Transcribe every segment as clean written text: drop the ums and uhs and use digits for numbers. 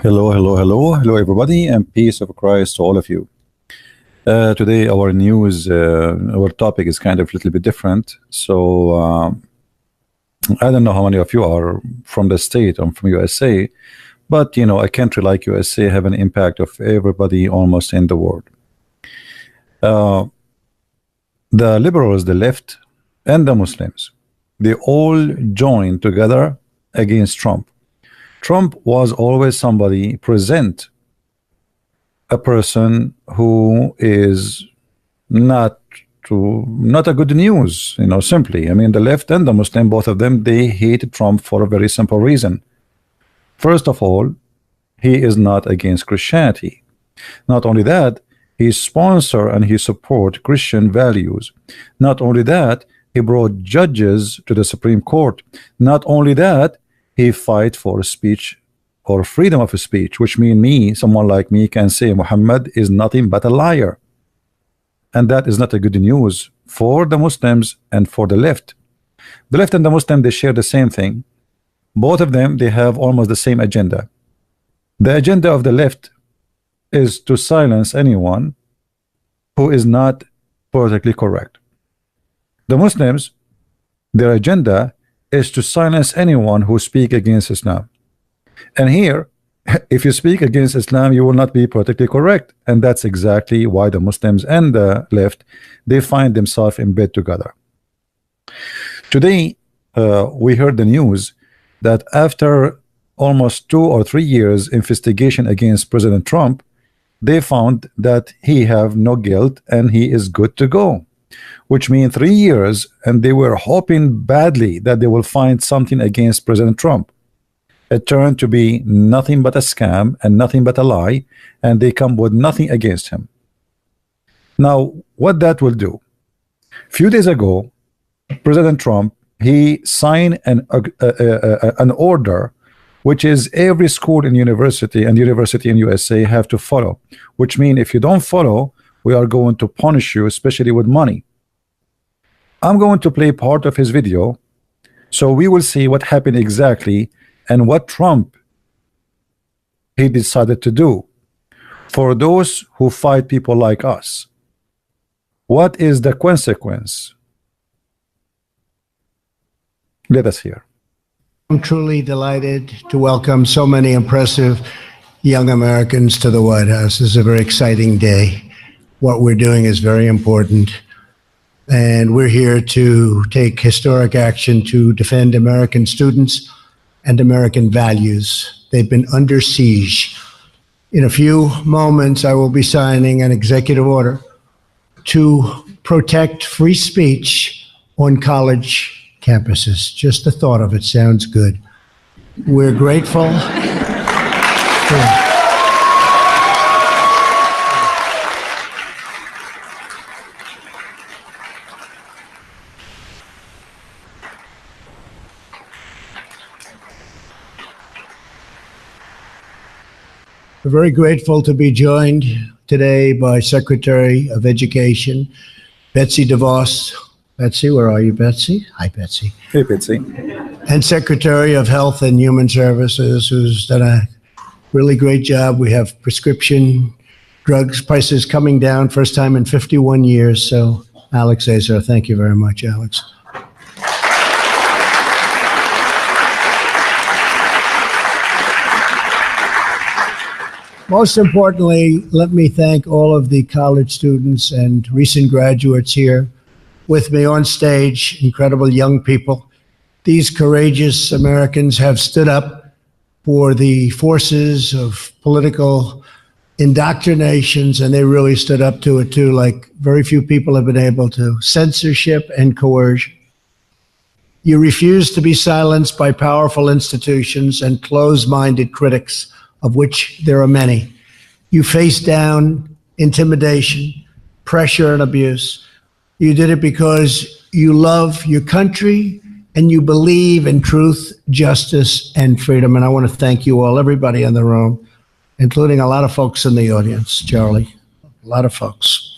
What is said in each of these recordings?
Hello, everybody, and peace of Christ to all of you. Today, our topic is kind of a little bit different. So, I don't know how many of you are from the state. I'm from USA, but a country like USA have an impact of everybody almost in the world. The liberals, the left, and the Muslims, they all joined together against Trump. Trump was always somebody present a person who is not a good news, simply. I mean, the left and the Muslim, both of them, they hate Trump for a very simple reason. First of all, he is not against Christianity. Not only that, he sponsor and he support Christian values. Not only that, he brought judges to the Supreme Court. Not only that, he fight for speech or freedom of speech, which mean someone like me can say Muhammad is nothing but a liar. And that is not a good news for the Muslims and for the left. The left and the Muslim, they share the same thing. Both of them, they have almost the same agenda. The agenda of the left is to silence anyone who is not politically correct. The Muslims, their agenda is to silence anyone who speak against Islam. And here, if you speak against Islam, you will not be politically correct. And that's exactly why the Muslims and the left, they find themselves in bed together. Today, we heard the news that after almost 2 or 3 years investigation against President Trump, they found that he have no guilt and he is good to go. Which means 3 years, and they were hoping badly that they will find something against President Trump. It turned to be nothing but a scam and nothing but a lie, and they come with nothing against him. Now, what that will do? A few days ago, President Trump, he signed an order, which is every school and university in USA have to follow. Which means if you don't follow, we are going to punish you, especially with money. I'm going to play part of his video, so we will see what happened exactly and what Trump he decided to do for those who fight people like us. What is the consequence? Let us hear. I'm truly delighted to welcome so many impressive young Americans to the White House. This is a very exciting day. What we're doing is very important, and we're here to take historic action to defend American students and American values. They've been under siege. In a few moments, I will be signing an executive order to protect free speech on college campuses. Just the thought of it sounds good. We're grateful. We're very grateful to be joined today by Secretary of Education, Betsy DeVos. Betsy, where are you, Betsy? Hi, Betsy. Hey, Betsy. And Secretary of Health and Human Services, who's done a really great job. We have prescription drugs prices coming down, first time in 51 years. So, Alex Azar, thank you very much, Alex. Most importantly, let me thank all of the college students and recent graduates here with me on stage, incredible young people. These courageous Americans have stood up for the forces of political indoctrinations, and they really stood up to it too, like very few people have been able to. Censorship and coercion. You refuse to be silenced by powerful institutions and closed-minded critics, of which there are many. You face down intimidation, pressure, and abuse. You did it because you love your country and you believe in truth, justice, and freedom. And I want to thank you all, everybody in the room, including a lot of folks in the audience, Charlie, a lot of folks.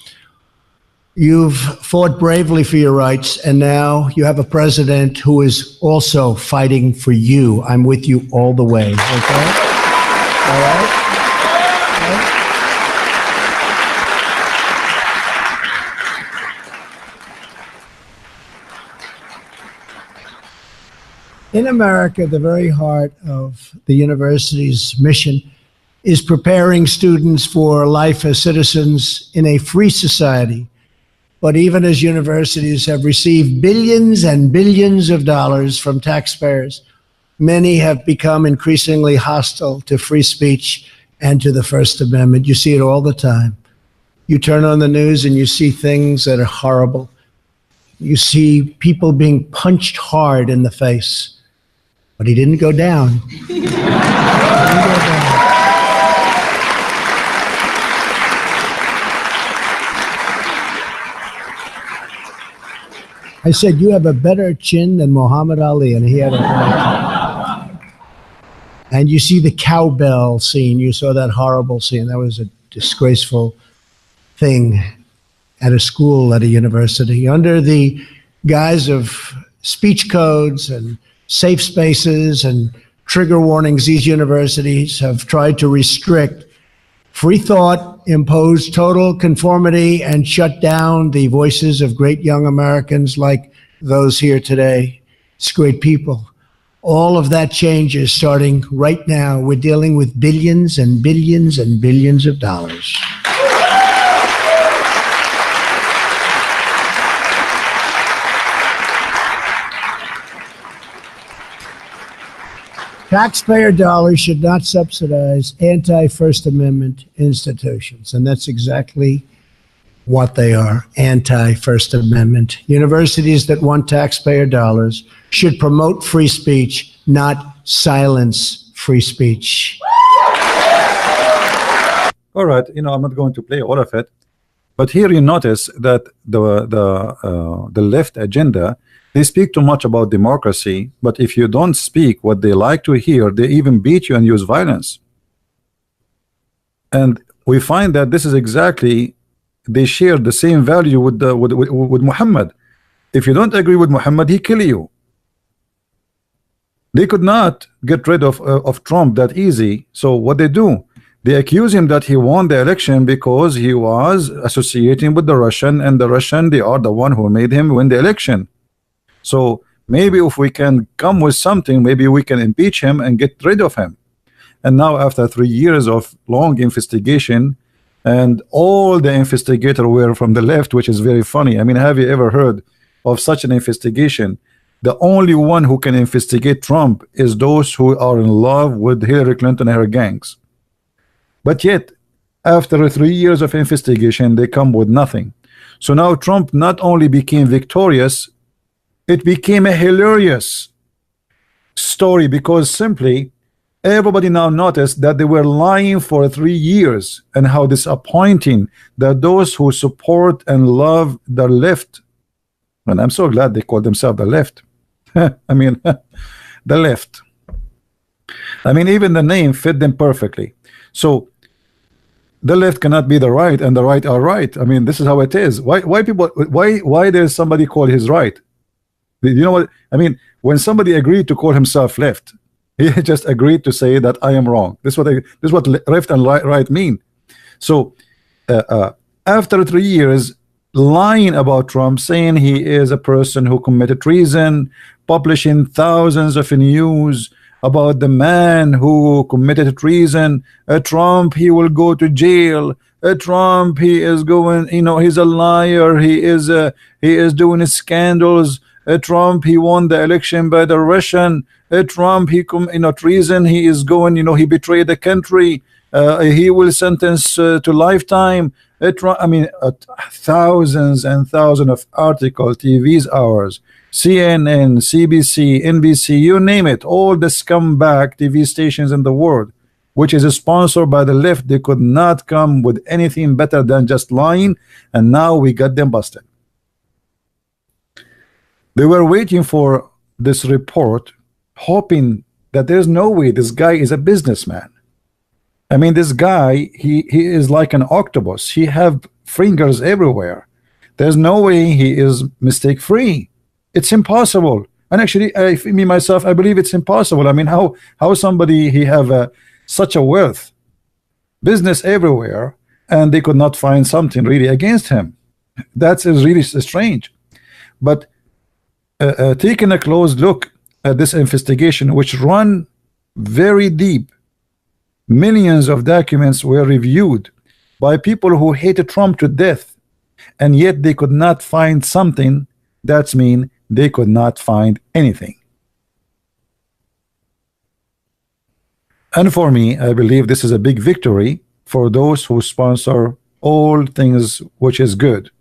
You've fought bravely for your rights, and now you have a president who is also fighting for you. I'm with you all the way. Okay? All right? In America, the very heart of the university's mission is preparing students for life as citizens in a free society. But even as universities have received billions and billions of dollars from taxpayers, many have become increasingly hostile to free speech and to the First Amendment. You see it all the time. You turn on the news and you see things that are horrible. You see people being punched hard in the face. But he didn't go down. He didn't go down. I said, you have a better chin than Muhammad Ali, and he had a better chin. And you see the cowbell scene. You saw that horrible scene. That was a disgraceful thing at a school, at a university. Under the guise of speech codes and safe spaces and trigger warnings, these universities have tried to restrict free thought, impose total conformity, and shut down the voices of great young Americans like those here today. It's great people. All of that changes starting right now. We're dealing with billions and billions and billions of dollars. Taxpayer dollars should not subsidize anti-First Amendment institutions, and that's exactly what they are, anti-First Amendment. Universities that want taxpayer dollars should promote free speech, not silence free speech. All right, I'm not going to play all of it, but here you notice that the left agenda, they speak too much about democracy, but if you don't speak what they like to hear, they even beat you and use violence. And we find that this is exactly, they share the same value with Muhammad. If you don't agree with Muhammad, he kill you. They could not get rid of Trump that easy. So what they do, they accuse him that he won the election because he was associating with the Russian, and the Russian, they are the one who made him win the election. So maybe if we can come with something, maybe we can impeach him and get rid of him. And now after 3 years of long investigation, and all the investigators were from the left, which is very funny. I mean, have you ever heard of such an investigation? The only one who can investigate Trump is those who are in love with Hillary Clinton and her gangs. But yet, after 3 years of investigation, they come with nothing. So now Trump not only became victorious, it became a hilarious story, because simply everybody now noticed that they were lying for 3 years, and how disappointing that those who support and love the left, and I'm so glad they call themselves the left. I mean, the left. I mean, even the name fit them perfectly. So the left cannot be the right, and the right are right. I mean, this is how it is. Why there's somebody called his right? You know what I mean? When somebody agreed to call himself left, he just agreed to say that I am wrong. This is what left and right mean. So after 3 years lying about Trump, saying he is a person who committed treason, publishing thousands of news about the man who committed treason, Trump, he will go to jail, Trump, he is going, he's a liar, he is doing scandals, Trump, he won the election by the Russian, Trump, he treason, he is going, he betrayed the country, he will sentence to lifetime. I mean, thousands and thousands of articles, TV's hours, CNN, CBC, NBC, you name it, all the scumbag TV stations in the world, which is sponsored by the left. They could not come with anything better than just lying, and now we got them busted. They were waiting for this report, hoping that there's no way this guy is a businessman. I mean, this guy, he is like an octopus. He have fingers everywhere. There's no way he is mistake free. It's impossible. And actually, me myself, I believe it's impossible. I mean, how somebody he have such a wealth, business everywhere, and they could not find something really against him. That's is really strange. But taking a close look at this investigation, which run very deep, millions of documents were reviewed by people who hated Trump to death, and yet they could not find something. That's mean they could not find anything. And for me, I believe this is a big victory for those who sponsor all things which is good.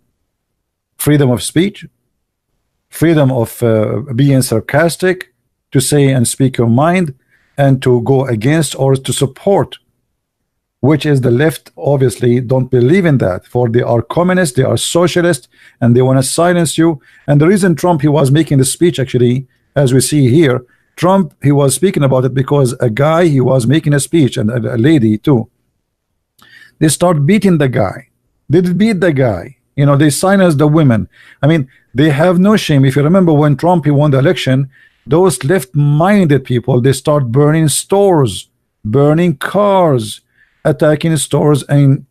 Freedom of speech, freedom of being sarcastic, to say and speak your mind, and to go against or to support, which is the left obviously don't believe in that, for they are communists, they are socialists, and they want to silence you. And the reason Trump, he was making the speech, actually, as we see here, Trump, he was speaking about it because a guy, he was making a speech, and a lady too, they start beating the guy. They beat the guy, you know, they silence the women. I mean, they have no shame. If you remember when Trump, he won the election, those left-minded people, they start burning stores, burning cars, attacking stores, and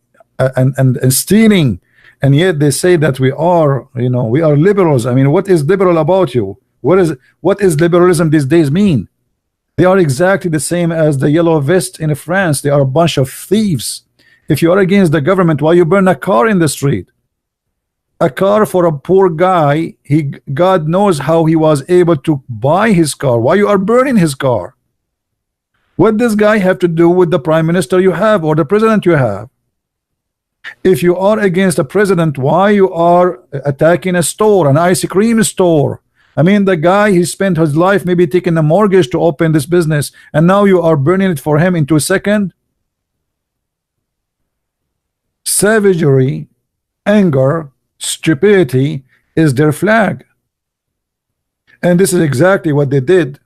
stealing. And yet they say that we are, you know, we are liberals. I mean, what is liberal about you? What is liberalism these days mean? They are exactly the same as the yellow vest in France. They are a bunch of thieves. If you are against the government, why you burn a car in the street? A car for a poor guy, God knows how he was able to buy his car. Why you are burning his car? What does guy have to do with the prime minister you have or the president you have? If you are against the president, why you are attacking a store, an ice cream store? I mean, the guy, he spent his life maybe taking a mortgage to open this business, and now you are burning it for him in 2 seconds. Savagery, anger, stupidity is their flag. And this is exactly what they did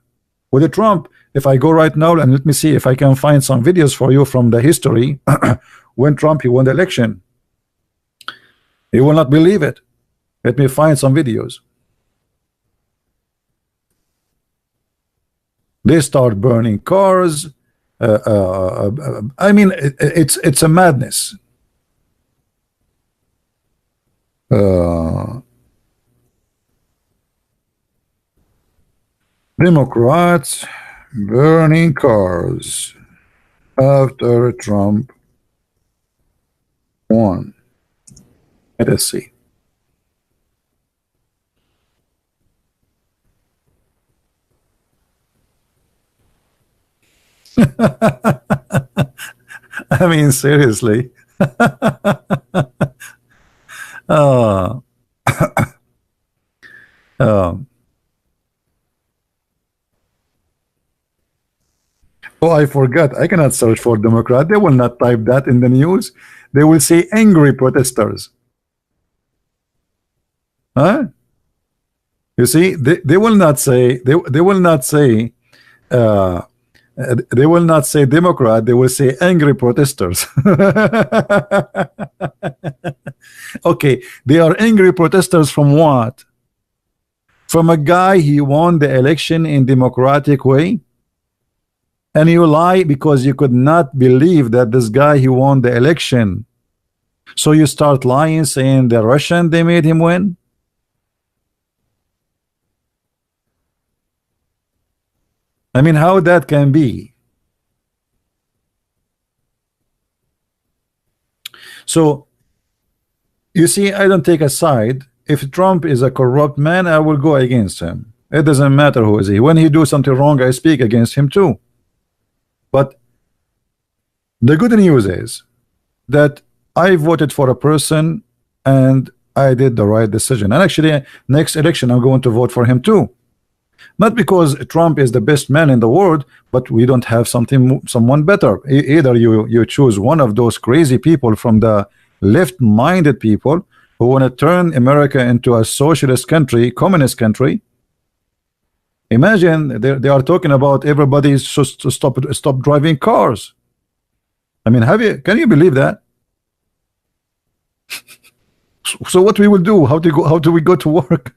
with the Trump. If I go right now and let me see if I can find some videos for you from the history when Trump, he won the election. You will not believe it. Let me find some videos. They start burning cars. I mean, it's a madness. Democrats burning cars after Trump won. Let us see. I mean, seriously. Oh, I forgot. I cannot search for Democrat. They will not type that in the news. They will say angry protesters. Huh? You see, they will not say they will not say they will not say Democrat. They will say angry protesters. Okay, they are angry protesters from what? From a guy, he won the election in democratic way, and you lie because you could not believe that this guy, he won the election. So you start lying, saying the Russian, they made him win. I mean, how that can be? So you see, I don't take a side. If Trump is a corrupt man, I will go against him. It doesn't matter who is he. When he do something wrong, I speak against him too. But the good news is that I voted for a person and I did the right decision. And actually, next election, I'm going to vote for him too. Not because Trump is the best man in the world, but we don't have someone better. Either you choose one of those crazy people from the left-minded people who want to turn America into a socialist country, communist country. Imagine they are talking about everybody just to stop driving cars. I mean, can you believe that? So what we will do? How to go? How do we go to work?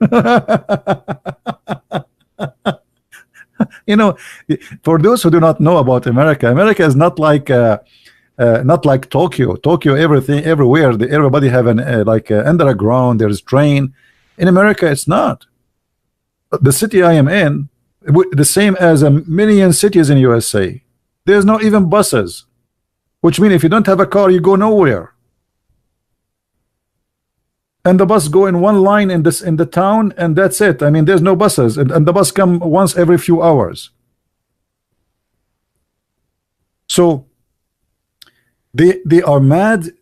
You know, for those who do not know about America, America is not like Tokyo. Tokyo, everything, everywhere, everybody have an underground. There's train. In America, it's not. The city I am in, the same as a million cities in USA. There's not even buses, which means if you don't have a car, you go nowhere. And the bus go in one line in the town, and that's it. I mean, there's no buses, and the bus come once every few hours. So they are mad.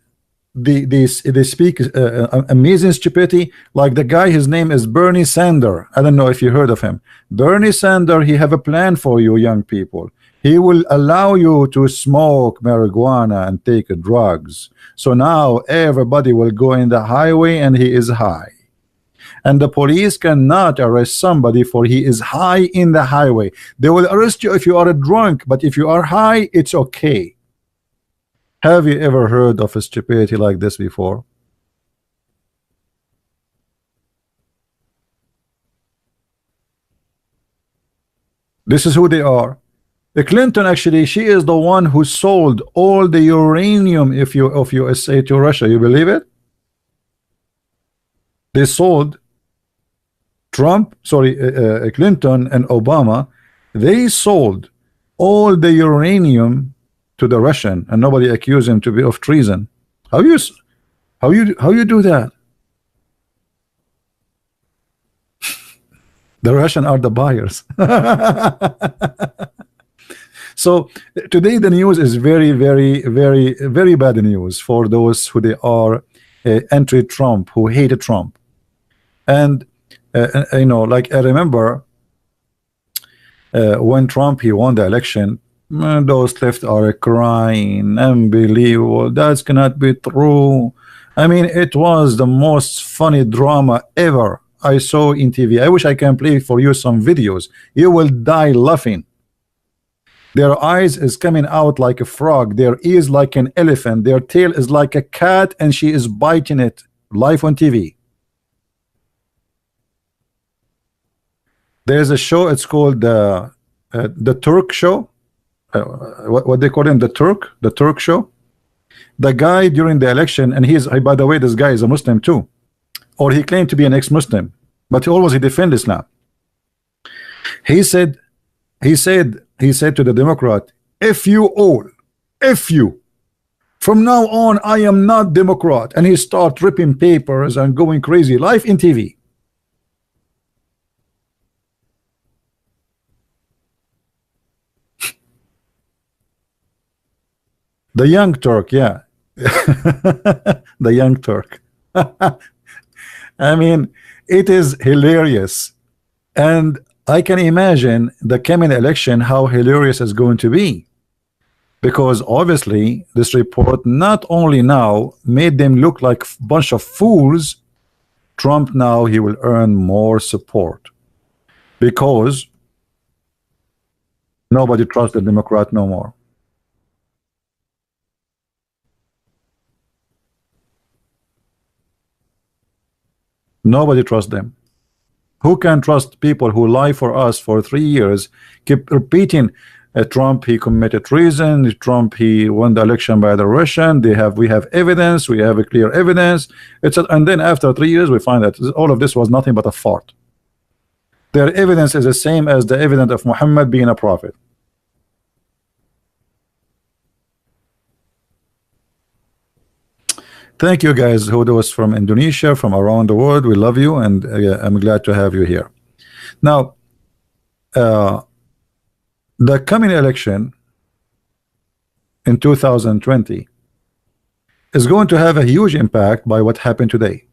They speak amazing stupidity. Like the guy, his name is Bernie Sanders. I don't know if you heard of him. Bernie Sanders, he have a plan for you young people. He will allow you to smoke marijuana and take drugs. So now everybody will go in the highway and he is high. And the police cannot arrest somebody for he is high in the highway. They will arrest you if you are drunk, but if you are high, it's okay. Have you ever heard of a stupidity like this before? This is who they are. Clinton, actually, she is the one who sold all the uranium of USA to Russia. You believe it? They sold Clinton and Obama. They sold all the uranium to the Russian, and nobody accused him to be of treason. How you do that? The Russian are the buyers. So today the news is very, very, very, very bad news for those who they are anti-Trump, who hate Trump. And you know, like I remember when Trump he won the election, those left are crying, unbelievable, that cannot be true. I mean, it was the most funny drama ever I saw in TV. I wish I can play for you some videos. You will die laughing. Their eyes is coming out like a frog, their ears like an elephant, their tail is like a cat, and she is biting it live on TV. There's a show, it's called the Turk show. What they call him, the Turk show. The guy during the election, and by the way, this guy is a Muslim too, or he claimed to be an ex-Muslim, but he defend Islam. He said to the Democrat, if you from now on I am not Democrat, and he start ripping papers and going crazy live in TV. The young Turk, yeah. The young Turk. I mean, it is hilarious, and I can imagine the coming election how hilarious it's going to be, because obviously this report not only now made them look like a bunch of fools. Trump now he will earn more support because nobody trusts the Democrat no more. Nobody trusts them. Who can trust people who lie for us for 3 years, keep repeating Trump he committed treason, Trump he won the election by the Russian, we have evidence, we have a clear evidence, and then after 3 years we find that all of this was nothing but a fart. Their evidence is the same as the evidence of Muhammad being a prophet. Thank you guys who was from Indonesia, from around the world. We love you, and I'm glad to have you here. Now, the coming election in 2020 is going to have a huge impact by what happened today.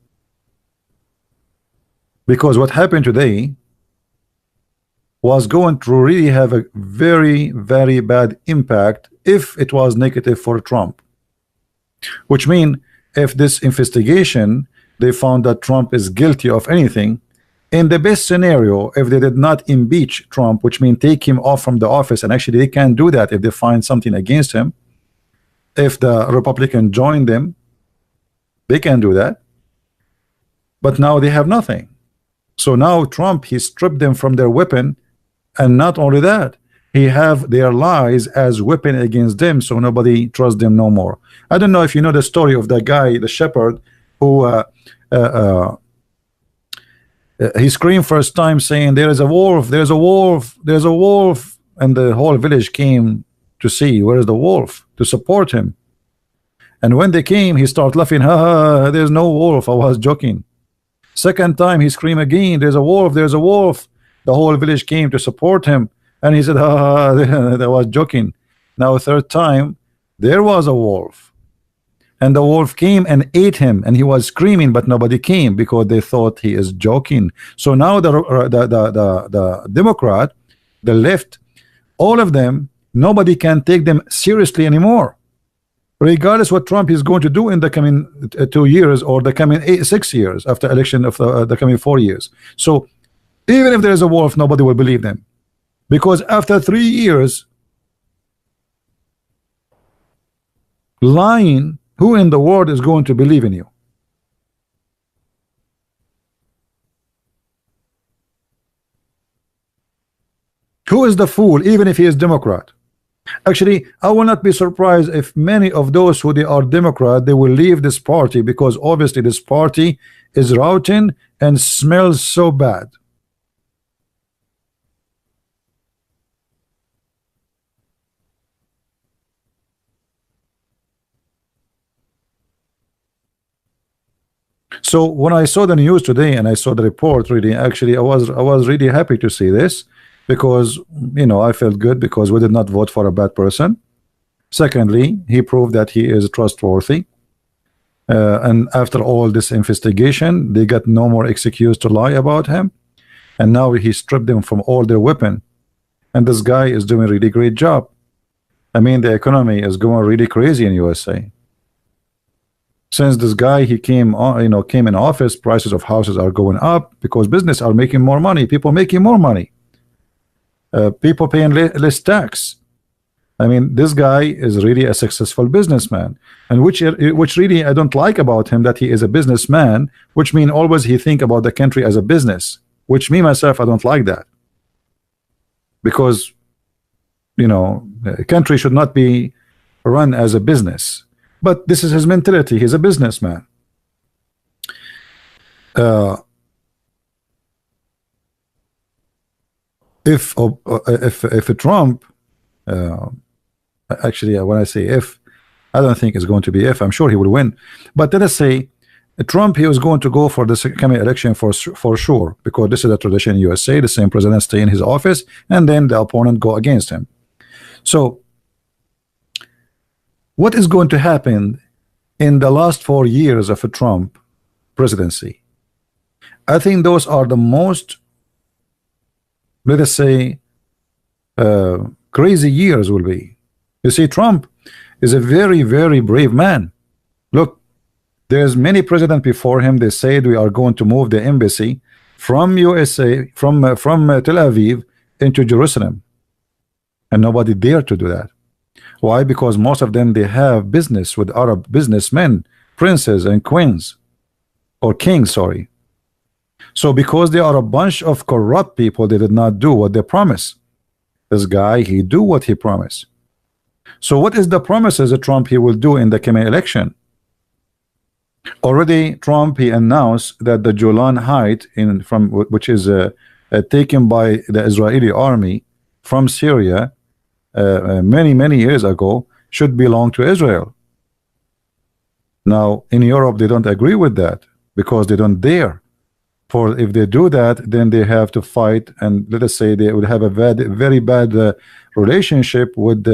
Because what happened today was going to really have a very, very bad impact if it was negative for Trump. Which means if this investigation they found that Trump is guilty of anything, in the best scenario, if they did not impeach Trump, which means take him off from the office, and actually they can do that if they find something against him, if the Republican join them, they can do that. but now they have nothing. So now Trump, he stripped them from their weapon, and not only that, he have their lies as weapon against them, so nobody trusts them no more. I don't know if you know the story of that guy, the shepherd, who he screamed first time saying, there is a wolf, there's a wolf, there's a wolf, and the whole village came to see where is the wolf, to support him. And when they came, he started laughing, ha ha, there's no wolf, I was joking. Second time he screamed again, there's a wolf, there's a wolf. The whole village came to support him, and he said, ha ha, that was joking. Now third time, there was a wolf, and the wolf came and ate him, and he was screaming, but nobody came because they thought he is joking. So now the Democrat, the left, all of them, nobody can take them seriously anymore, regardless what Trump is going to do in the coming 2 years or the coming 6 years after election of the coming 4 years. So even if there is a wolf, nobody will believe them, because after 3 years lying, who in the world is going to believe in you? Who is the fool, even if he is Democrat? Actually, I will not be surprised if many of those who they are Democrat, they will leave this party, because obviously this party is rotten and smells so bad. So when I saw the news today and I saw the report, really, actually, I was really happy to see this, because I felt good because we did not vote for a bad person. Secondly, he proved that he is trustworthy, and after all this investigation, they got no more excuse to lie about him, and now he stripped them from all their weapon, and this guy is doing a really great job. I mean, the economy is going really crazy in USA. Since this guy he came on, came in office, prices of houses are going up because business are making more money, people making more money, people paying less tax. I mean, this guy is really a successful businessman, and which really I don't like about him, that he is a businessman, which mean always he think about the country as a business, which me myself I don't like that, because a country should not be run as a business. But this is his mentality. He's a businessman. If Trump, actually, when I say if, I don't think it's going to be if. I'm sure he will win. But let us say Trump, he was going to go for this coming election for sure, because this is a tradition in USA. The same president stay in his office, and then the opponent go against him. So what is going to happen in the last 4 years of a Trump presidency? I think those are the most, let us say, crazy years will be. You see, Trump is a very, very brave man. Look, there's many presidents before him. They said we are going to move the embassy from USA, from Tel Aviv into Jerusalem, and nobody dared to do that. Why? Because most of them, they have business with Arab businessmen, princes and queens, or kings, sorry. So because they are a bunch of corrupt people, they did not do what they promised. This guy, he do what he promised. So what is the promises that Trump he will do in the coming election? Already Trump, he announced that the Golan Heights, which is taken by the Israeli army from Syria, many years ago, should belong to Israel. Now in Europe they don't agree with that, because they don't dare. For if they do that, then they have to fight, and let us say they would have a very bad relationship with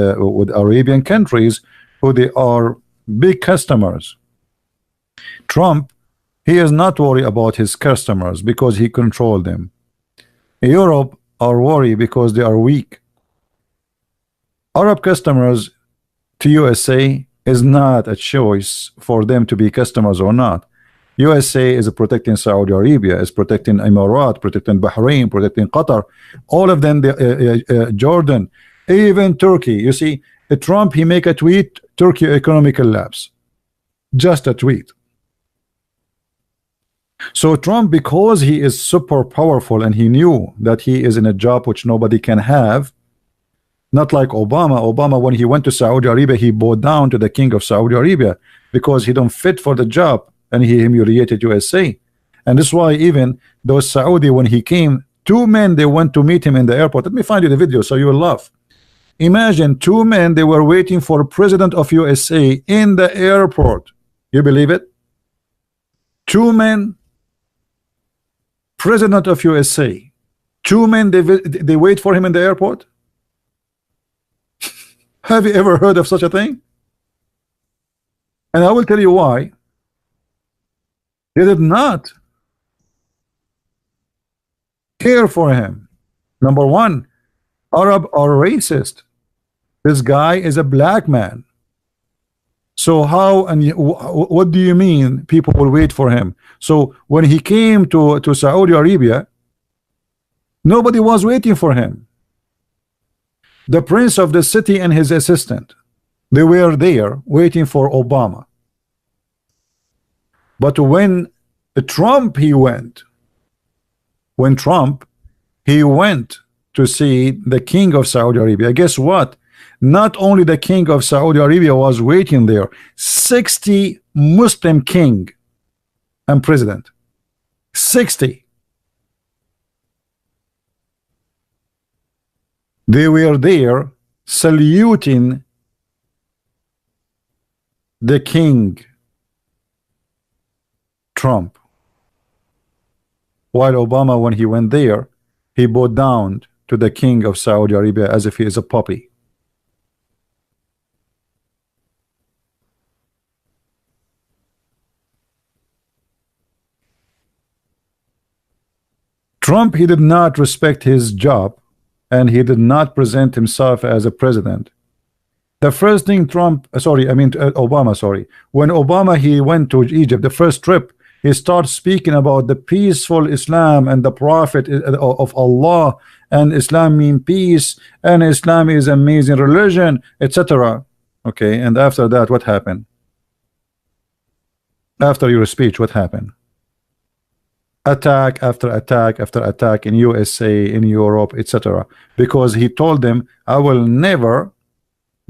Arabian countries, who they are big customers. Trump, he is not worried about his customers because he controlled them. Europe are worried because they are weak. Arab customers to USA is not a choice for them to be customers or not. USA is protecting Saudi Arabia, is protecting Emirates, protecting Bahrain, protecting Qatar, all of them, Jordan, even Turkey. You see, Trump, he make a tweet, Turkey economic collapse. Just a tweet. So Trump, because he is super powerful and he knew that he is in a job which nobody can have, not like Obama. Obama, when he went to Saudi Arabia, he bowed down to the king of Saudi Arabia because he don't fit for the job, and he humiliated USA. And this is why even those Saudi, when he came, two men, they went to meet him in the airport. Let me find you the video so you will laugh. Imagine two men, they were waiting for president of USA in the airport. You believe it? Two men, president of USA. Two men, they wait for him in the airport. Have you ever heard of such a thing? And I will tell you why. They did not care for him. Number one, Arab are racist. This guy is a black man. So how and what do you mean people will wait for him? So when he came to Saudi Arabia, nobody was waiting for him. The prince of the city and his assistant, they were there waiting for Obama. But when Trump he went to see the king of Saudi Arabia, guess what? Not only the king of Saudi Arabia was waiting there, 60 Muslim king and president, 60. They were there saluting the king Trump, while Obama, when he went there, he bowed down to the king of Saudi Arabia as if he is a puppy. Trump, he did not respect his job, and he did not present himself as a president. The first thing Obama, sorry, when Obama he went to Egypt, the first trip, he starts speaking about the peaceful Islam and the prophet of Allah, and Islam mean peace, and Islam is amazing religion, etc. Okay, and after that, what happened? After your speech, what happened? Attack after attack after attack in USA, in Europe, etc. Because he told them, I will never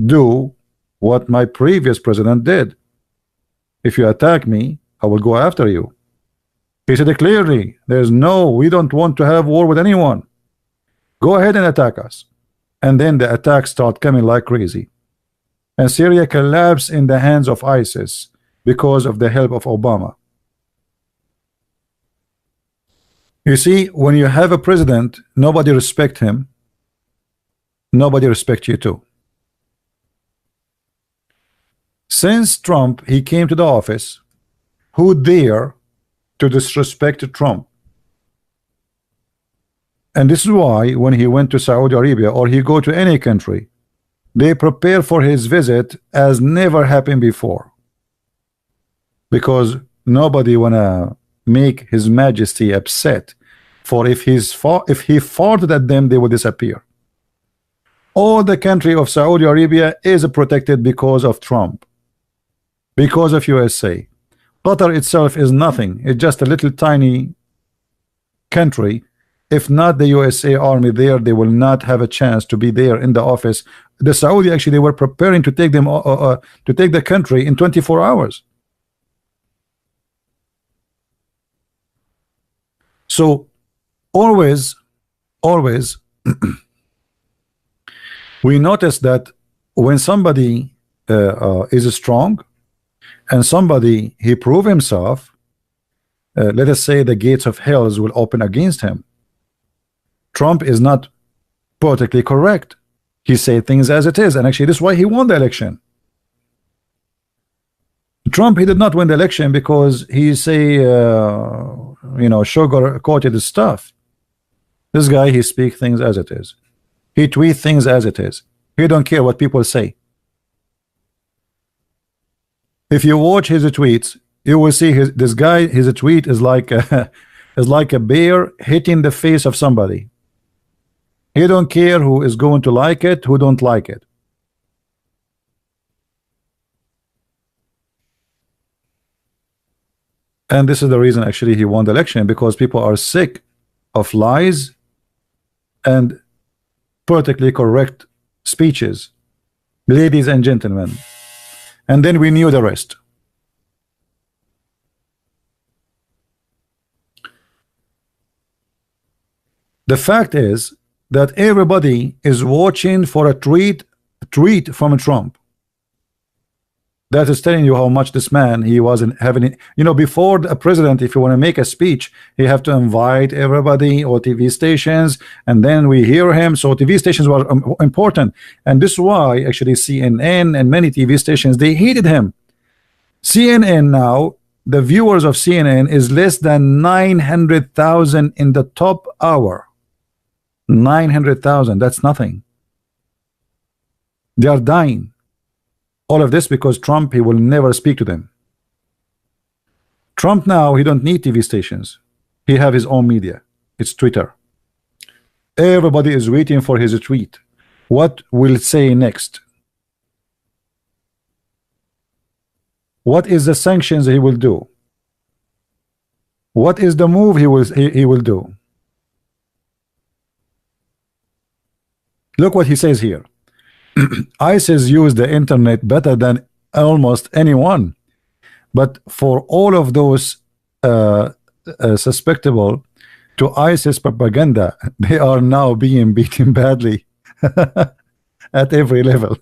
do what my previous president did. If you attack me, I will go after you. He said it clearly, we don't want to have war with anyone. Go ahead and attack us. And then the attacks start coming like crazy. And Syria collapsed in the hands of ISIS because of the help of Obama. You see, when you have a president, nobody respects him. Nobody respects you too. Since Trump, he came to the office, who dare to disrespect Trump? And this is why when he went to Saudi Arabia or he go to any country, they prepare for his visit as never happened before. Because nobody wanna make His Majesty upset, for if he farted at them, they will disappear. All the country of Saudi Arabia is protected because of Trump, because of USA. Qatar itself is nothing. It's just a little tiny country. If not the USA army there, they will not have a chance to be there in the office. The Saudi, actually, they were preparing to take them to take the country in 24 hours. So always we notice that when somebody is strong and somebody he prove himself, let us say the gates of hells will open against him. Trump is not politically correct. He say things as it is, and actually this is why he won the election. Trump, he did not win the election because he say sugar coated stuff. This guy, he speak things as it is. He tweet things as it is. He don't care what people say. If you watch his tweets, you will see his tweet is like a bear hitting the face of somebody. He don't care who is going to like it, who don't like it. And this is the reason actually he won the election, because people are sick of lies and politically correct speeches, ladies and gentlemen. And then we knew the rest. The fact is that everybody is watching for a tweet from Trump. That is telling you how much this man, he wasn't having, you know, before a president, if you want to make a speech, you have to invite everybody or TV stations, and then we hear him. So TV stations were important, and this is why actually CNN and many TV stations, they hated him. CNN now, the viewers of CNN is less than 900,000 in the top hour. 900,000, that's nothing. They are dying. All of this because Trump, he will never speak to them. Trump now, he don't need TV stations. He have his own media. It's Twitter. Everybody is waiting for his tweet. What will say next? What is the sanctions he will do? What is the move he will do? Look what he says here. ISIS use the internet better than almost anyone, but for all of those susceptible to ISIS propaganda, they are now being beaten badly at every level.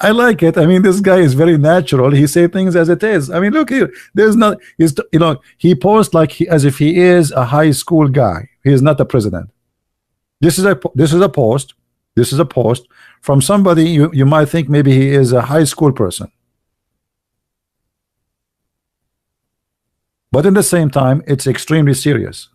I like it. I mean, this guy is very natural. He say things as it is. I mean, look here. There's not. He's, you know, he posts like as if he is a high school guy. He is not the president. This is a post. This is a post from somebody you might think maybe he is a high school person, but at the same time, it's extremely serious.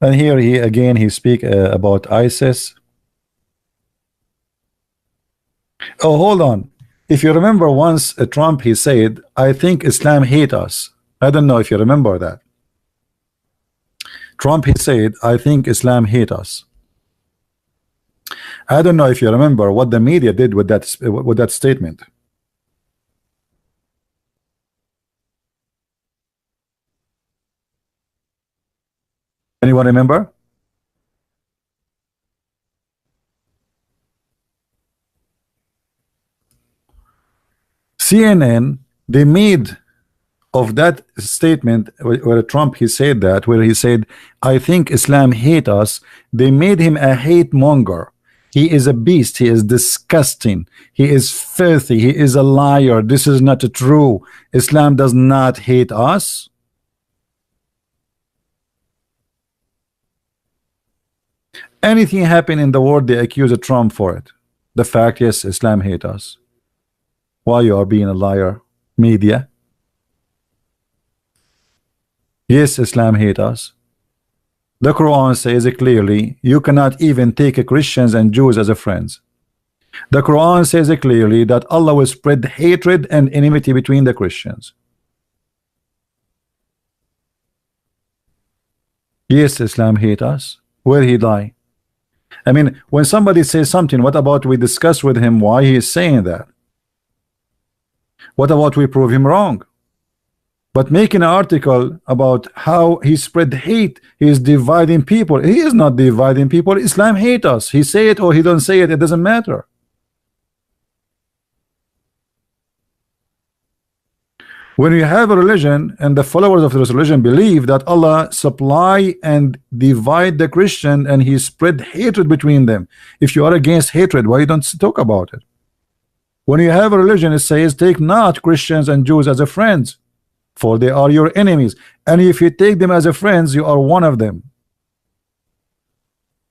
And here he speak about ISIS. Oh, hold on. If you remember once Trump, he said, I think Islam hate us. I don't know if you remember that. Trump, he said, I think Islam hate us. I don't know if you remember what the media did with that statement. Anyone remember? CNN, they made of that statement where Trump, he said that, where he said, I think Islam hate us, they made him a hate monger. He is a beast. He is disgusting. He is filthy. He is a liar. This is not true. Islam does not hate us. Anything happen in the world, they accuse Trump for it. The fact, yes, Islam hate us. Why you are being a liar, media? Yes, Islam hate us. The Quran says it clearly, you cannot even take Christians and Jews as a friends. The Quran says it clearly that Allah will spread hatred and enmity between the Christians. Yes, Islam hate us. Where he lie? I mean, when somebody says something, what about we discuss with him why he is saying that? What about we prove him wrong? But making an article about how he spread hate, he is dividing people. He is not dividing people. Islam hate us. He say it or he don't say it, it doesn't matter. When you have a religion and the followers of this religion believe that Allah supply and divide the Christian and he spread hatred between them. If you are against hatred, why you don't talk about it? When you have a religion, it says take not Christians and Jews as a friends, for they are your enemies, and if you take them as a friends, you are one of them.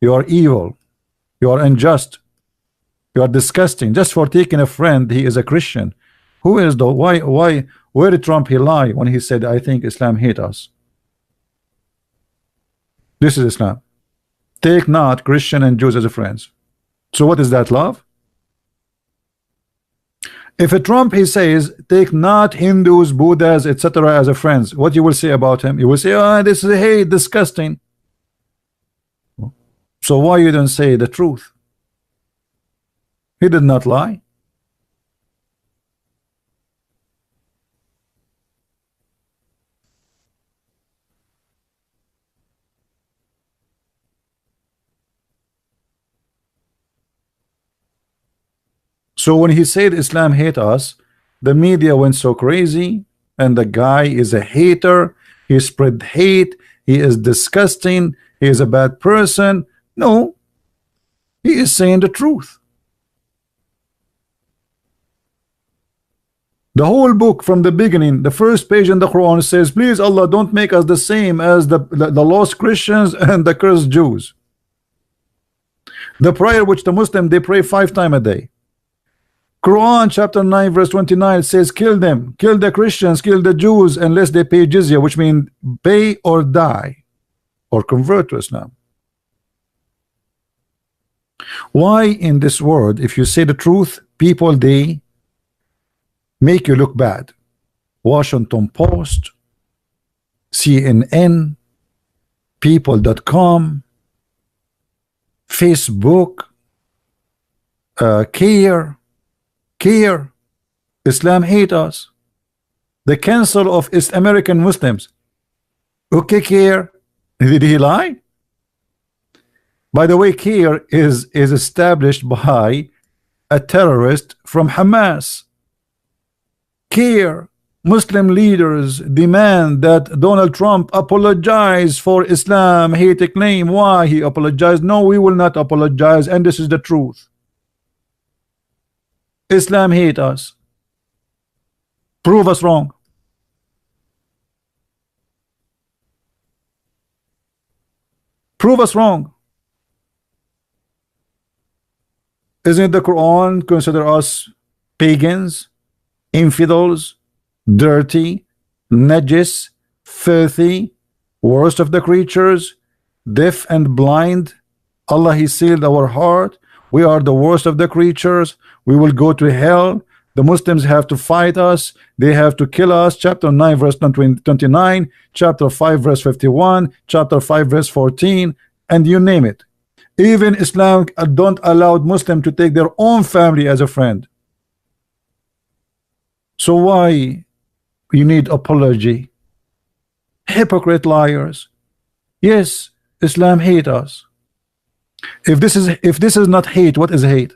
You are evil, you are unjust, you are disgusting. Just for taking a friend, he is a Christian. Who is the where did Trump he lie when he said I think Islam hate us? This is Islam. Take not Christian and Jews as a friends. So what is that love? If a Trump he says take not Hindus, Buddhas, etc. as a friends, what you will say about him? You will say, oh, this is hate, disgusting. So why you don't say the truth? He did not lie. So when he said Islam hate us, the media went so crazy, and the guy is a hater. He spread hate. He is disgusting. He is a bad person. No, he is saying the truth. The whole book from the beginning, the first page in the Quran says, please Allah, don't make us the same as the lost Christians and the cursed Jews. The prayer which the Muslim they pray 5 times a day. Quran chapter 9 verse 29 says, kill them, kill the Christians, kill the Jews unless they pay jizya, which means pay or die or convert to Islam. Why in this world, if you say the truth, people they make you look bad? Washington Post, CNN, people.com, Facebook, care, Islam hate us. The Council of East American Muslims. Okay, care. Did he lie? By the way, care is established by a terrorist from Hamas. Care. Muslim leaders demand that Donald Trump apologize for Islam hate claim. Why he apologized? No, we will not apologize, and this is the truth. Islam hate us. Prove us wrong. Prove us wrong. Isn't the Quran consider us pagans, infidels, dirty, najis, filthy, worst of the creatures, deaf and blind? Allah he sealed our heart. We are the worst of the creatures. We will go to hell. The Muslims have to fight us. They have to kill us. Chapter 9 verse 29, chapter 5 verse 51, chapter 5 verse 14, and you name it. Even Islam don't allow Muslim to take their own family as a friend. So why you need apology? Hypocrite liars. Yes, Islam hate us. If this is not hate, what is hate?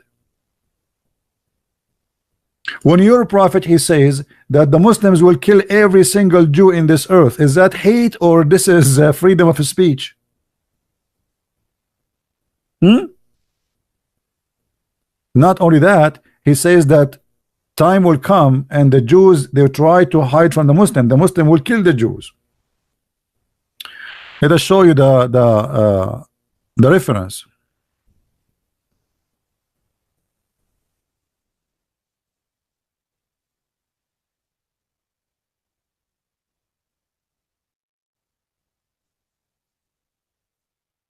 When your prophet he says that the Muslims will kill every single Jew in this earth, is that hate or this is freedom of speech? Not only that, he says that time will come and the Jews they will try to hide from the Muslim. The Muslim will kill the Jews. Let us show you the reference.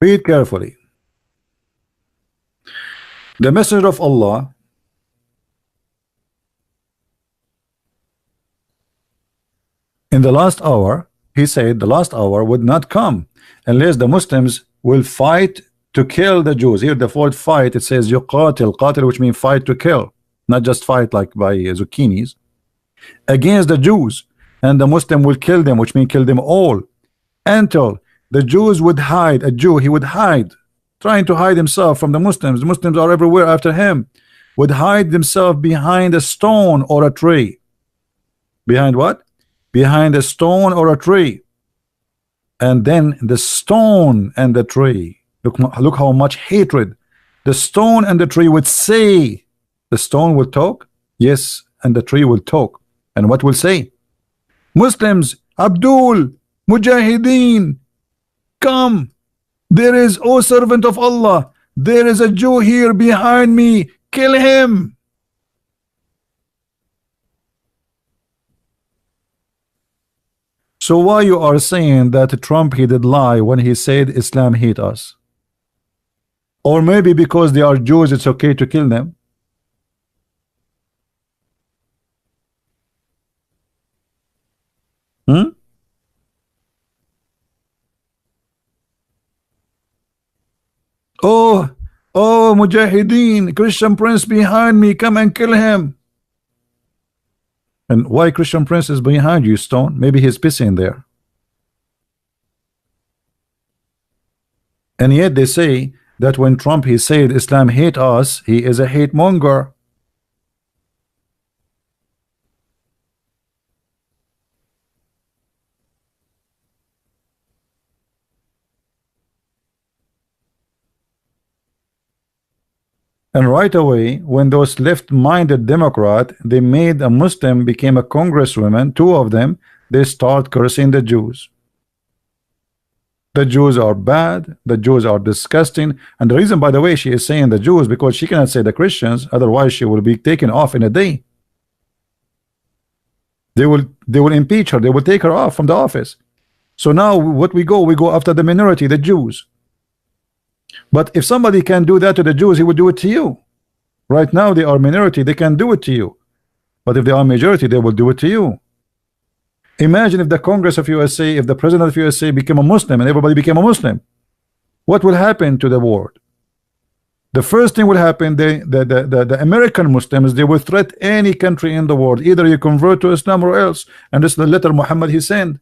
Read carefully. The Messenger of Allah in the last hour, he said the last hour would not come unless the Muslims will fight to kill the Jews. Here the word fight, it says yuqatil, qatil, which means fight to kill, not just fight like by zucchinis, against the Jews, and the Muslim will kill them, which means kill them all, until the Jews would hide. A Jew, he would hide, trying to hide himself from the Muslims. The Muslims are everywhere after him. Would hide himself behind a stone or a tree. Behind what? Behind a stone or a tree. And then the stone and the tree, look how much hatred. The stone and the tree would say. The stone will talk, yes, and the tree will talk. And what will say? Muslims, Abdul, Mujahideen, come. There is, O servant of Allah, there is a Jew here behind me, kill him. So why you are saying that Trump he did lie when he said Islam hate us? Or maybe because they are Jews it's okay to kill them? Hmm? Oh, oh, Mujahideen, Christian Prince behind me, come and kill him. And why Christian Prince is behind you, Stone? Maybe he's pissing there. And yet they say that when Trump he said Islam hate us, he is a hate monger. And right away, when those left-minded Democrat, they made a Muslim became a congresswoman, two of them, they start cursing the Jews. The Jews are bad, the Jews are disgusting. And the reason, by the way, she is saying the Jews, because she cannot say the Christians, otherwise she will be taken off in a day. They will impeach her, they will take her off from the office. So now what we go after the minority, the Jews. But if somebody can do that to the Jews, he would do it to you. Right now they are minority, they can do it to you. But if they are majority, they will do it to you. Imagine if the Congress of USA, if the President of USA became a Muslim and everybody became a Muslim, what will happen to the world? The first thing will happen, the American Muslims, they will threat any country in the world. Either you convert to Islam or else. And this is the letter Muhammad he sent.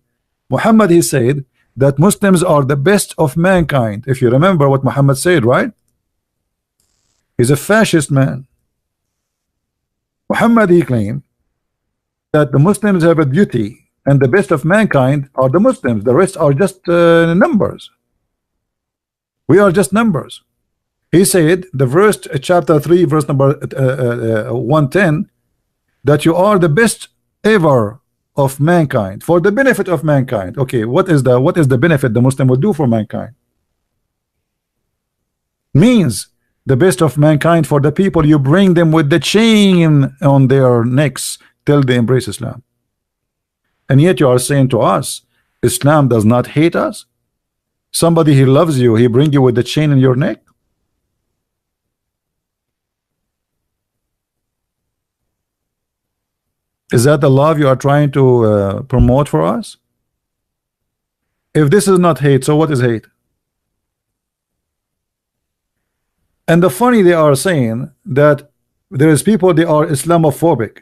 Muhammad he said that Muslims are the best of mankind. If you remember what Muhammad said, right? He's a fascist man. Muhammad he claimed that the Muslims have a duty and the best of mankind are the Muslims. The rest are just numbers. We are just numbers. He said the verse chapter 3 verse number 110 that you are the best ever of mankind for the benefit of mankind. Okay, what is the benefit the Muslim will do for mankind? Means the best of mankind for the people, you bring them with the chain on their necks till they embrace Islam. And yet you are saying to us Islam does not hate us. Somebody he loves you, he bring you with the chain in your neck. Is that the love you are trying to promote for us? If this is not hate, so what is hate? And the funny, they are saying that there is people, they are Islamophobic.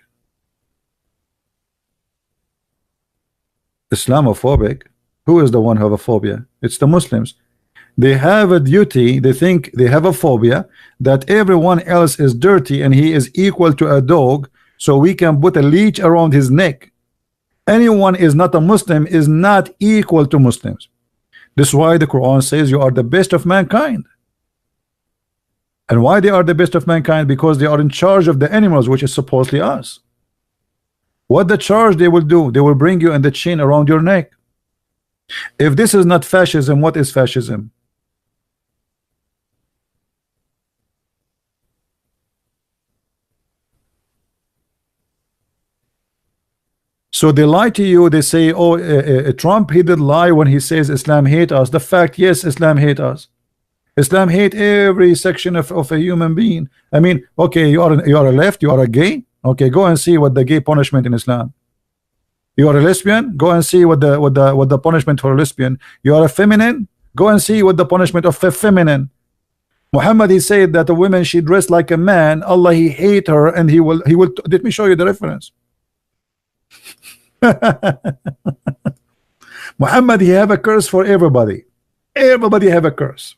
Islamophobic? Who is the one who have a phobia? It's the Muslims. They have a duty, they think they have a phobia that everyone else is dirty and he is equal to a dog, so we can put a leash around his neck. Anyone is not a Muslim is not equal to Muslims. This is why the Quran says you are the best of mankind. And why they are the best of mankind? Because they are in charge of the animals, which is supposedly us. What the charge they will do? They will bring you in the chain around your neck. If this is not fascism, what is fascism? So they lie to you. They say, oh, Trump, he did lie when he says Islam hate us. The fact, yes, Islam hate us. Islam hate every section of a human being. I mean, okay, you are a left, you are a gay. Okay, go and see what the gay punishment in Islam. You are a lesbian, go and see what the punishment for a lesbian. You are a feminine, go and see what the punishment of a feminine. Muhammad he said that a woman she dressed like a man, Allah he hate her and he will let me show you the reference. Muhammad he have a curse for everybody. Everybody have a curse.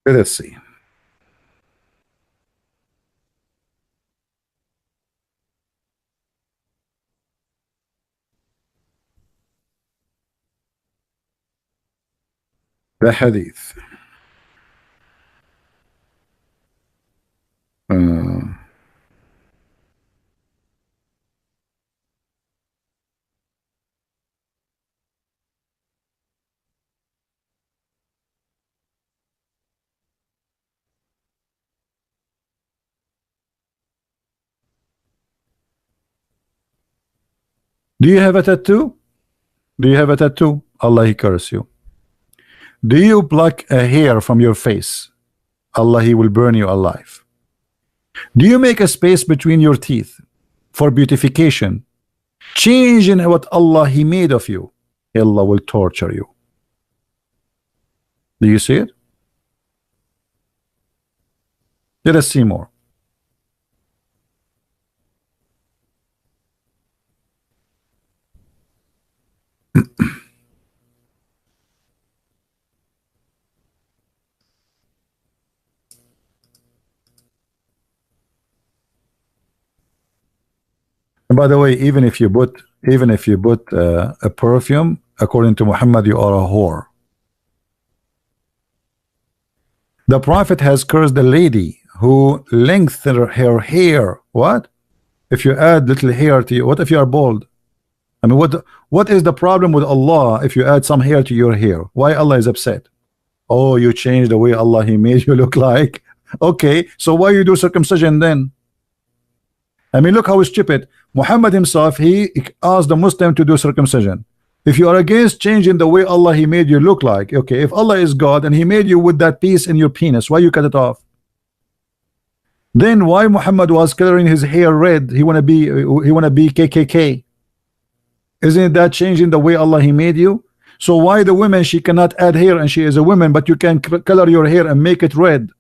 Let's see. The hadith. Do you have a tattoo? Do you have a tattoo? Allah he curse you. Do you pluck a hair from your face? Allah, He will burn you alive. Do you make a space between your teeth for beautification, changing what Allah He made of you? Allah will torture you. Do you see it? Let us see more. And by the way, even if you put a perfume, according to Muhammad, you are a whore. The Prophet has cursed the lady who lengthened her hair. What? If you add little hair to you, what if you are bald? I mean, what is the problem with Allah if you add some hair to your hair? Why Allah is upset? Oh, you changed the way Allah He made you look like. Okay, so why you do circumcision then? I mean, look how stupid. Muhammad himself, he asked the Muslim to do circumcision. If you are against changing the way Allah He made you look like, okay, if Allah is God and He made you with that piece in your penis, why you cut it off? Then why Muhammad was coloring his hair red? He wanna be KKK. Isn't that changing the way Allah He made you? So why the woman, she cannot add hair and she is a woman, but you can color your hair and make it red?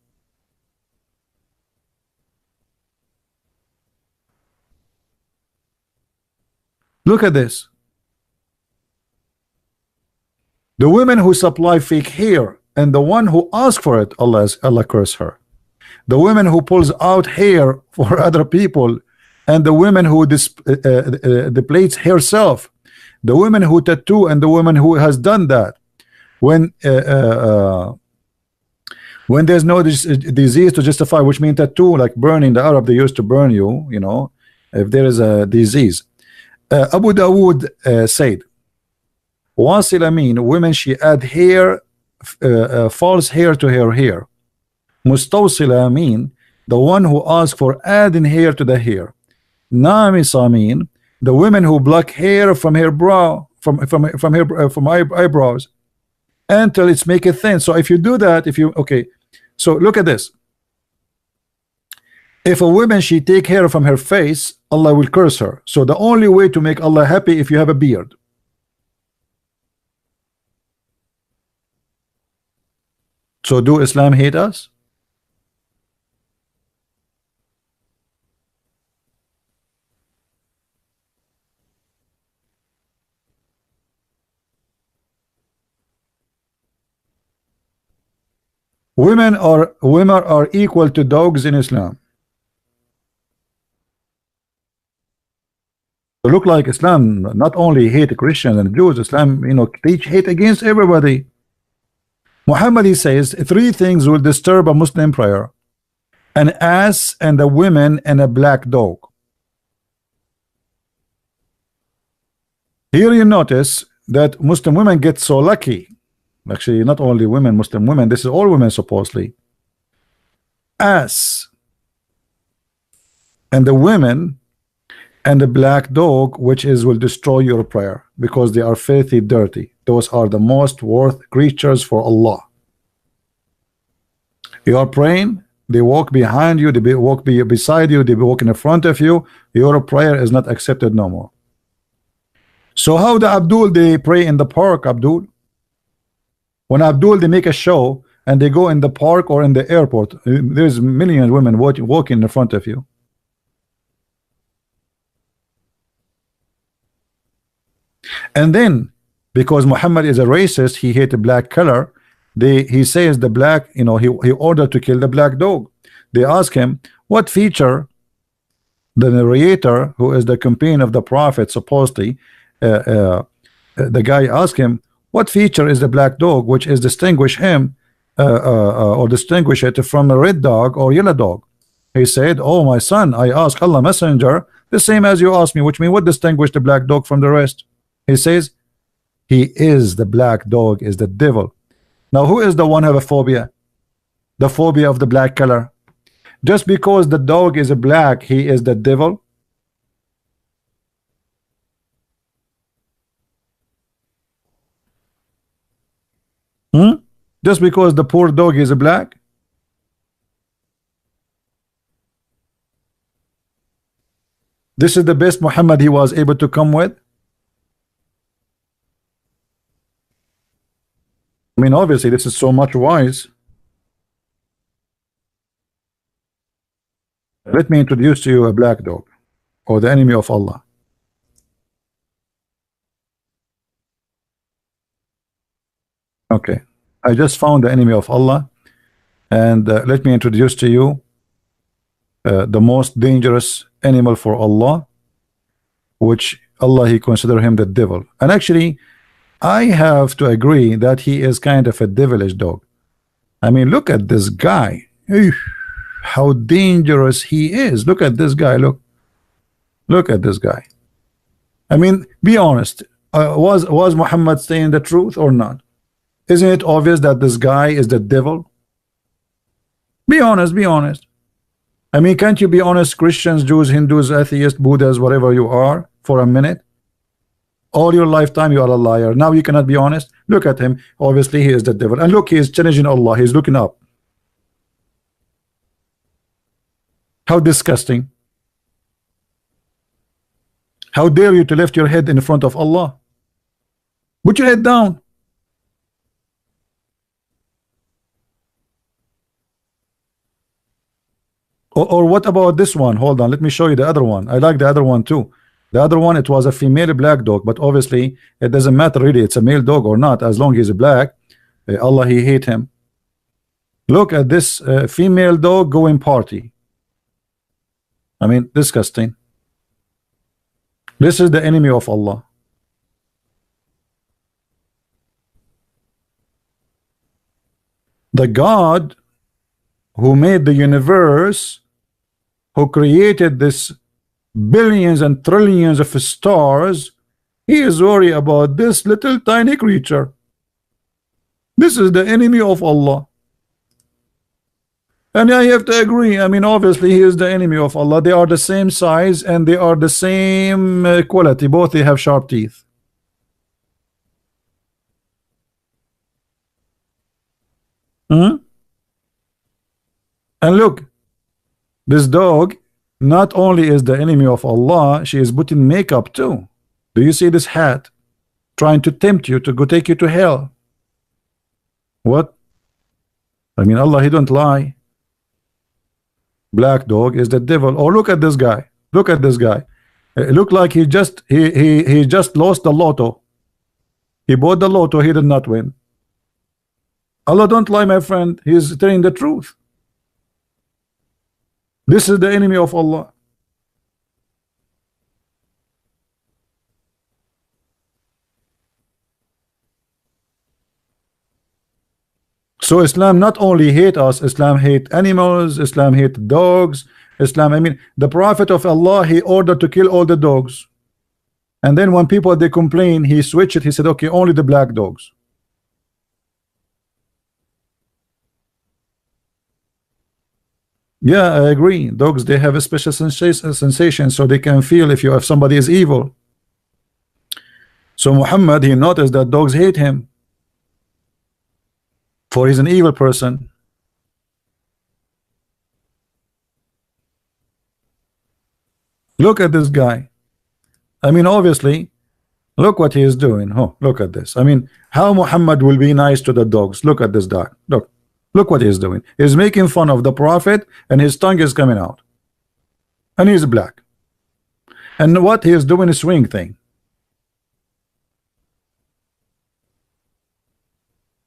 Look at this. The women who supply fake hair and the one who asks for it, Allah curse her. The women who pulls out hair for other people, and the women who deplates herself, the women who tattoo, and the woman who has done that. When there's no disease to justify, which means tattoo, like burning, the Arab, they used to burn you, you know, if there is a disease. Abu Dawood said, Wasila mean women, she add hair, false hair to her hair. Mustawsila mean the one who asks for adding hair to the hair. Namisa mean the women who pluck hair from her brow, from eyebrows until it's make it thin. So if you do that, okay, so look at this. If a woman, she take hair from her face, Allah will curse her. So the only way to make Allah happy, if you have a beard. So do Islam hate us? Women are equal to dogs in Islam. To look like Islam not only hate Christians and Jews, Islam, you know, teach hate against everybody. Muhammad, he says 3 things will disturb a Muslim prayer: an ass and a woman and a black dog. Here you notice that Muslim women get so lucky. Actually, not only women, Muslim women, this is all women supposedly. Ass and the women and the black dog, which will destroy your prayer because they are filthy, dirty. Those are the most worth creatures for Allah. You are praying, they walk behind you, they walk beside you, they walk in front of you. Your prayer is not accepted no more. So how the Abdul, they pray in the park, Abdul? When Abdul, they make a show and they go in the park or in the airport, there's millions of women walking in front of you. And then, because Muhammad is a racist, he hates black color. He says the black, you know, he ordered to kill the black dog. They ask him, what feature? The narrator, who is the companion of the Prophet, supposedly, the guy asked him, what feature is the black dog which is distinguish him or distinguish it from a red dog or yellow dog? He said, oh my son, I ask Allah Messenger the same as you asked me, which means what distinguish the black dog from the rest? He says, he is the black dog, is the devil. Now who is the one have a phobia? The phobia of the black color. Just because the dog is a black, he is the devil? Just because the poor dog is black? This is the best Muhammad he was able to come with? I mean, obviously, this is so much wise. Let me introduce to you a black dog, or the enemy of Allah. Okay, I just found the enemy of Allah, and let me introduce to you the most dangerous animal for Allah, which Allah he consider him the devil. And actually, I have to agree that he is kind of a devilish dog. I mean, look at this guy. Eesh, how dangerous he is. Look at this guy. Look at this guy. I mean, be honest. Was Muhammad saying the truth or not? Isn't it obvious that this guy is the devil? Be honest, be honest. I mean, can't you be honest, Christians, Jews, Hindus, atheists, Buddhas, whatever you are, for a minute? All your lifetime you are a liar. Now you cannot be honest. Look at him. Obviously he is the devil. And look, he is challenging Allah. He's looking up. How disgusting. How dare you to lift your head in front of Allah? Put your head down. Or what about this one? Hold on, let me show you the other one. I like the other one too. The other one, it was a female black dog, but obviously it doesn't matter really, it's a male dog or not, as long as he's black. Allah, he hate him. Look at this female dog going party. I mean, disgusting. This is the enemy of Allah. The God who made the universe, who created this billions and trillions of stars, he is worried about this little tiny creature. This is the enemy of Allah. And I have to agree. I mean, obviously he is the enemy of Allah. They are the same size and they are the same quality. Both they have sharp teeth. And look, this dog not only is the enemy of Allah, she is putting makeup too. Do you see this hat? Trying to tempt you to go take you to hell. What? I mean, Allah, he don't lie. Black dog is the devil. Or look at this guy. Look at this guy. It looked like he just lost the lotto. He bought the lotto, he did not win. Allah don't lie, my friend. He is telling the truth. This is the enemy of Allah. So Islam not only hate us, Islam hate animals, Islam hate dogs, Islam, I mean, the Prophet of Allah, he ordered to kill all the dogs. And then when people they complain, he switched it, he said, okay, only the black dogs. Yeah, I agree. Dogs, they have a special sensation, so they can feel if somebody is evil. So Muhammad, he noticed that dogs hate him, for he's an evil person. Look at this guy. I mean, obviously, look what he is doing. Oh, look at this. I mean, how Muhammad will be nice to the dogs. Look at this dog. Look what he's doing. He's making fun of the Prophet and his tongue is coming out. And he's black. And what he is doing is swing thing.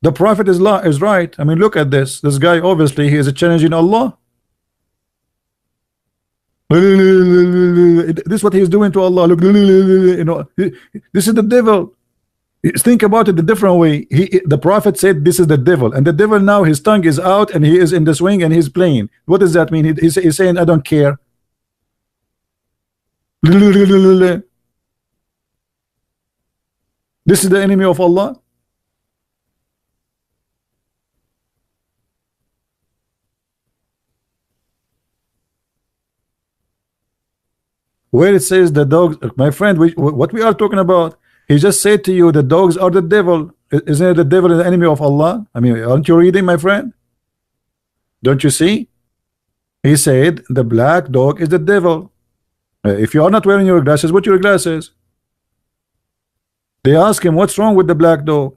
The Prophet is right. I mean, look at this. This guy, obviously, he is challenging Allah. This is what he is doing to Allah. Look, you know, this is the devil. Think about it a different way. The Prophet said this is the devil, and the devil now his tongue is out and he is in the swing and he's playing. What does that mean? He's saying I don't care. This is the enemy of Allah. Where it says the dogs, my friend, what we are talking about, he just said to you the dogs are the devil. Isn't it the devil is the enemy of Allah? I mean, aren't you reading, my friend? Don't you see? He said the black dog is the devil. If you are not wearing your glasses, what your glasses? They ask him, what's wrong with the black dog?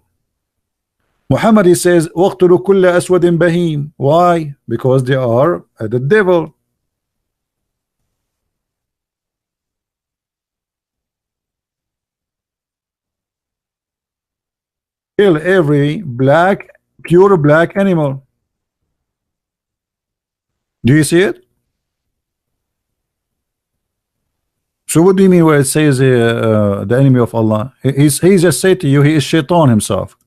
Muhammad, he says, وَاقْتُلُوا كُلَّ أَسْوَدٍ بَهِيمٍ. Why? Because they are the devil. Kill every black, pure black animal. Do you see it? So what do you mean where it says the enemy of Allah? He just said to you, he is shaitan himself.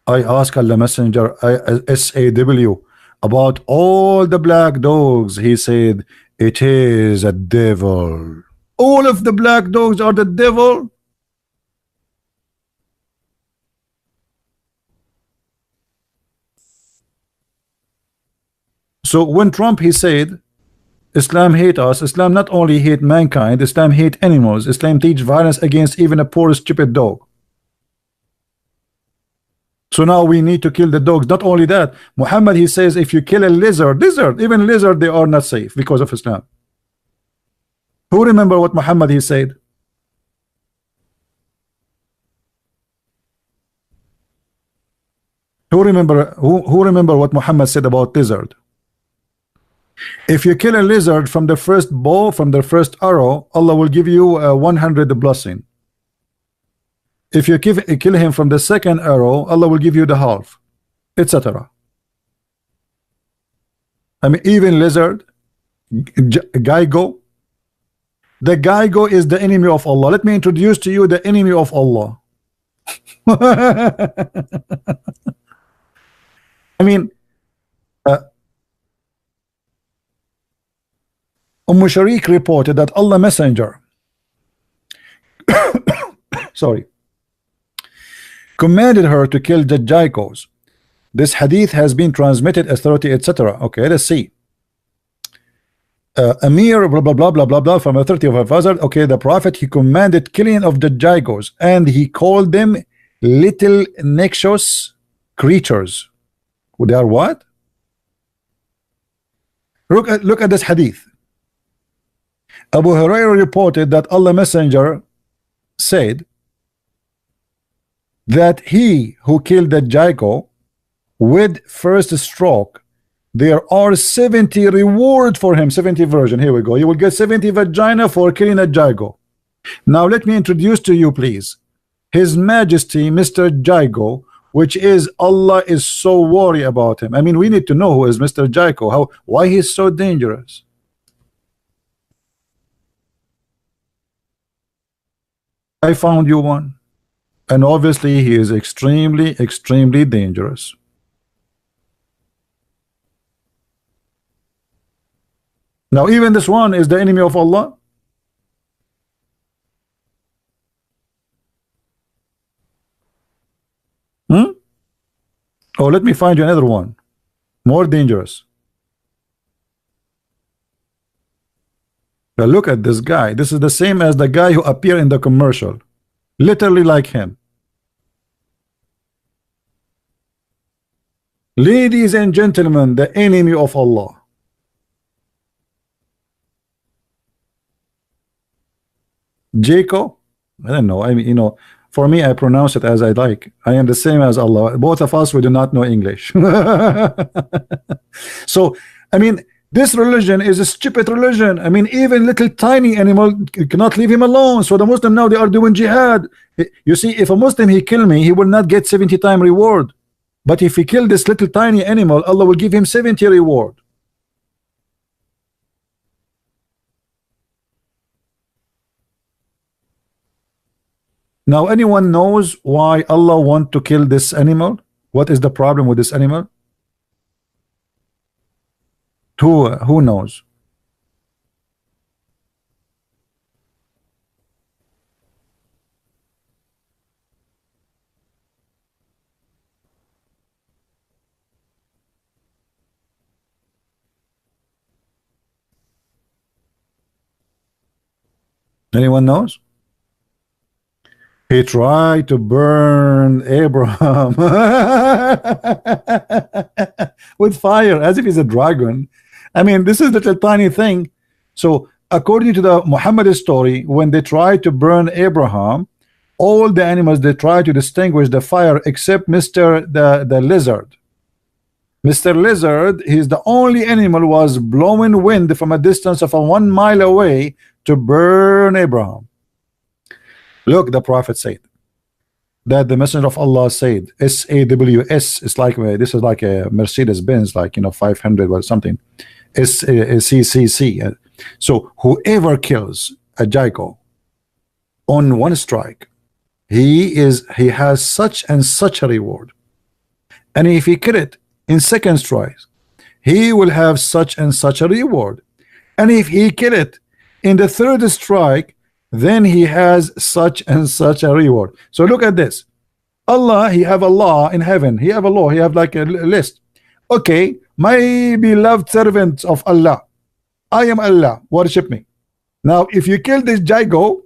I ask Allah Messenger, SAW, about all the black dogs. He said, it is a devil. All of the black dogs are the devil. So when Trump, he said, Islam hate us, Islam not only hate mankind, Islam hate animals, Islam teach violence against even a poor stupid dog. So now we need to kill the dogs. Not only that, Muhammad, he says, if you kill a lizard, even lizard, they are not safe because of Islam. Who remember what Muhammad, he said? Who remember what Muhammad said about lizard? If you kill a lizard from the first bow, from the first arrow, Allah will give you 100 blessing. If you kill him from the second arrow, Allah will give you the half, etc. I mean, even lizard, geigo. The geigo is the enemy of Allah. Let me introduce to you the enemy of Allah. I mean, Sharik reported that Allah Messenger sorry, commanded her to kill the jackals. This hadith has been transmitted authority, etc. Okay, let's see. Amir blah blah blah blah blah blah from authority of Al-Fazl. Okay, the Prophet, he commanded killing of the jackals, and he called them little noxious creatures. They are what? Look at this hadith. Abu Hurairah reported that Allah Messenger said that he who killed the jackal with first stroke, there are 70 reward for him. 70 version. Here we go. You will get 70 vagina for killing a jackal. Now let me introduce to you, please, His Majesty Mr. Jago, which is Allah is so worried about him. I mean, we need to know who is Mr. Jago, why he's so dangerous. I found you one, and obviously he is extremely dangerous. Now even this one is the enemy of Allah. Oh, let me find you another one more dangerous. Now look at this guy. This is the same as the guy who appeared in the commercial, literally like him. Ladies and gentlemen, the enemy of Allah. Jacob, I don't know. I mean, you know, for me, I pronounce it as I like. I am the same as Allah. Both of us, we do not know English. So, I mean, this religion is a stupid religion. I mean, even little tiny animal cannot leave him alone. So the Muslim now, they are doing jihad. You see, if a Muslim, he kill me, he will not get 70 times reward. But if he kill this little tiny animal, Allah will give him 70 reward. Now anyone knows why Allah want to kill this animal? What is the problem with this animal? Who knows? Anyone knows? He tried to burn Abraham with fire as if he's a dragon. I mean, this is little tiny thing. So according to the Muhammad story, when they tried to burn Abraham, all the animals, they try to distinguish the fire except Mr. the lizard. Mr. Lizard, he's the only animal was blowing wind from a distance of 1 mile away to burn Abraham. Look, the Prophet said that the Messenger of Allah said, SAWS, it's like this is like a Mercedes Benz, like 500 or something. SCCC. So whoever kills a jackal on one strike, he has such and such a reward. And if he kill it in second strike, he will have such and such a reward. And if he kill it in the third strike, then he has such and such a reward. So look at this. Allah, he have a law in heaven. He have a law. He have like a list. Okay, my beloved servants of Allah, I am Allah, worship me. Now, if you kill this jago,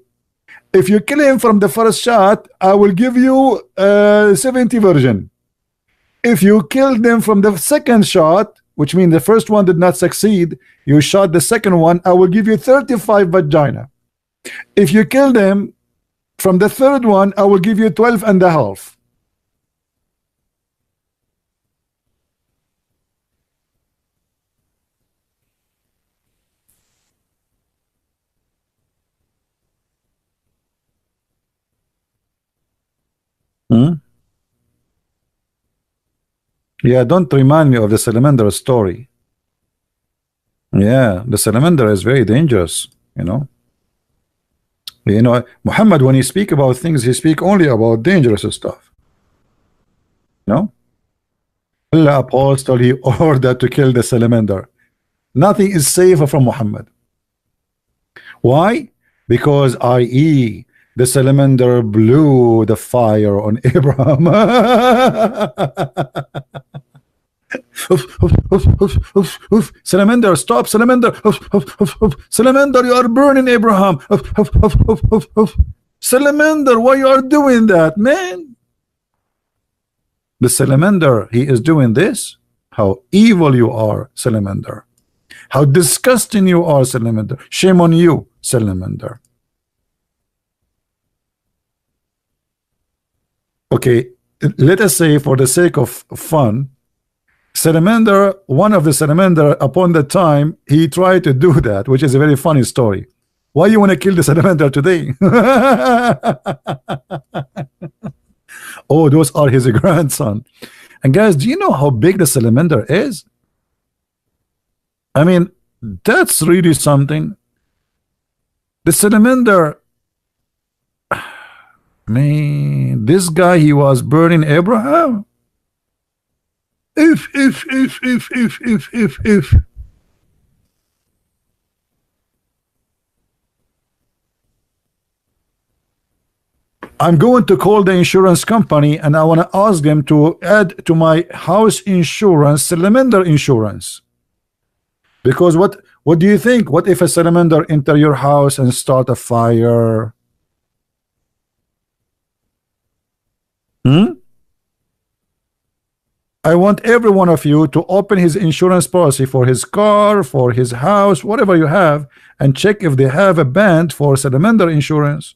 if you kill him from the first shot, I will give you 70 virgin. If you kill them from the second shot, which means the first one did not succeed, you shot the second one, I will give you 35 vagina. If you kill them from the third one, I will give you 12 and a half. Yeah, don't remind me of the salamander story. Yeah, the salamander is very dangerous, Muhammad, when he speak about things, he speak only about dangerous stuff. Allah apostle, he ordered to kill the salamander. Nothing is safer from Muhammad. Why? Because i.e. the salamander blew the fire on Abraham. Salamander, stop, salamander. Salamander, you are burning Abraham. Salamander, why you are doing that, man? The salamander, he is doing this. How evil you are, salamander. How disgusting you are, salamander. Shame on you, salamander. Okay, let us say for the sake of fun, salamander, one of the salamander upon the time he tried to do that, which is a very funny story. Why you want to kill the salamander today? Oh, those are his grandson. And guys, do you know how big the salamander is? I mean, that's really something. The salamander, man, this guy, he was burning Abraham. If. I'm going to call the insurance company and I want to ask them to add to my house insurance salamander insurance. Because what do you think? What if a salamander enter your house and start a fire? I want every one of you to open his insurance policy for his car, for his house, whatever you have, and check if they have a band for salamander insurance.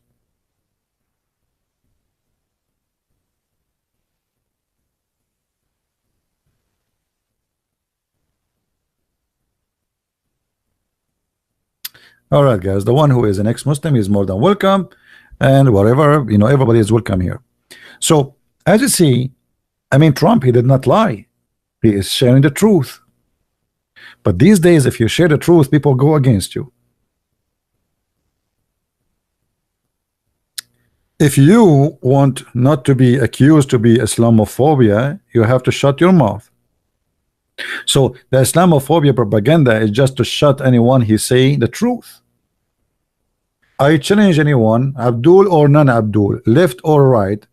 All right, guys, the one who is an ex-Muslim is more than welcome, and whatever, everybody is welcome here. So as you see, I mean, Trump, he did not lie. He is sharing the truth. But these days, if you share the truth, people go against you. If you want not to be accused to be Islamophobia, you have to shut your mouth. So the Islamophobia propaganda is just to shut anyone he say the truth. I challenge anyone, Abdul or non-Abdul, left or right,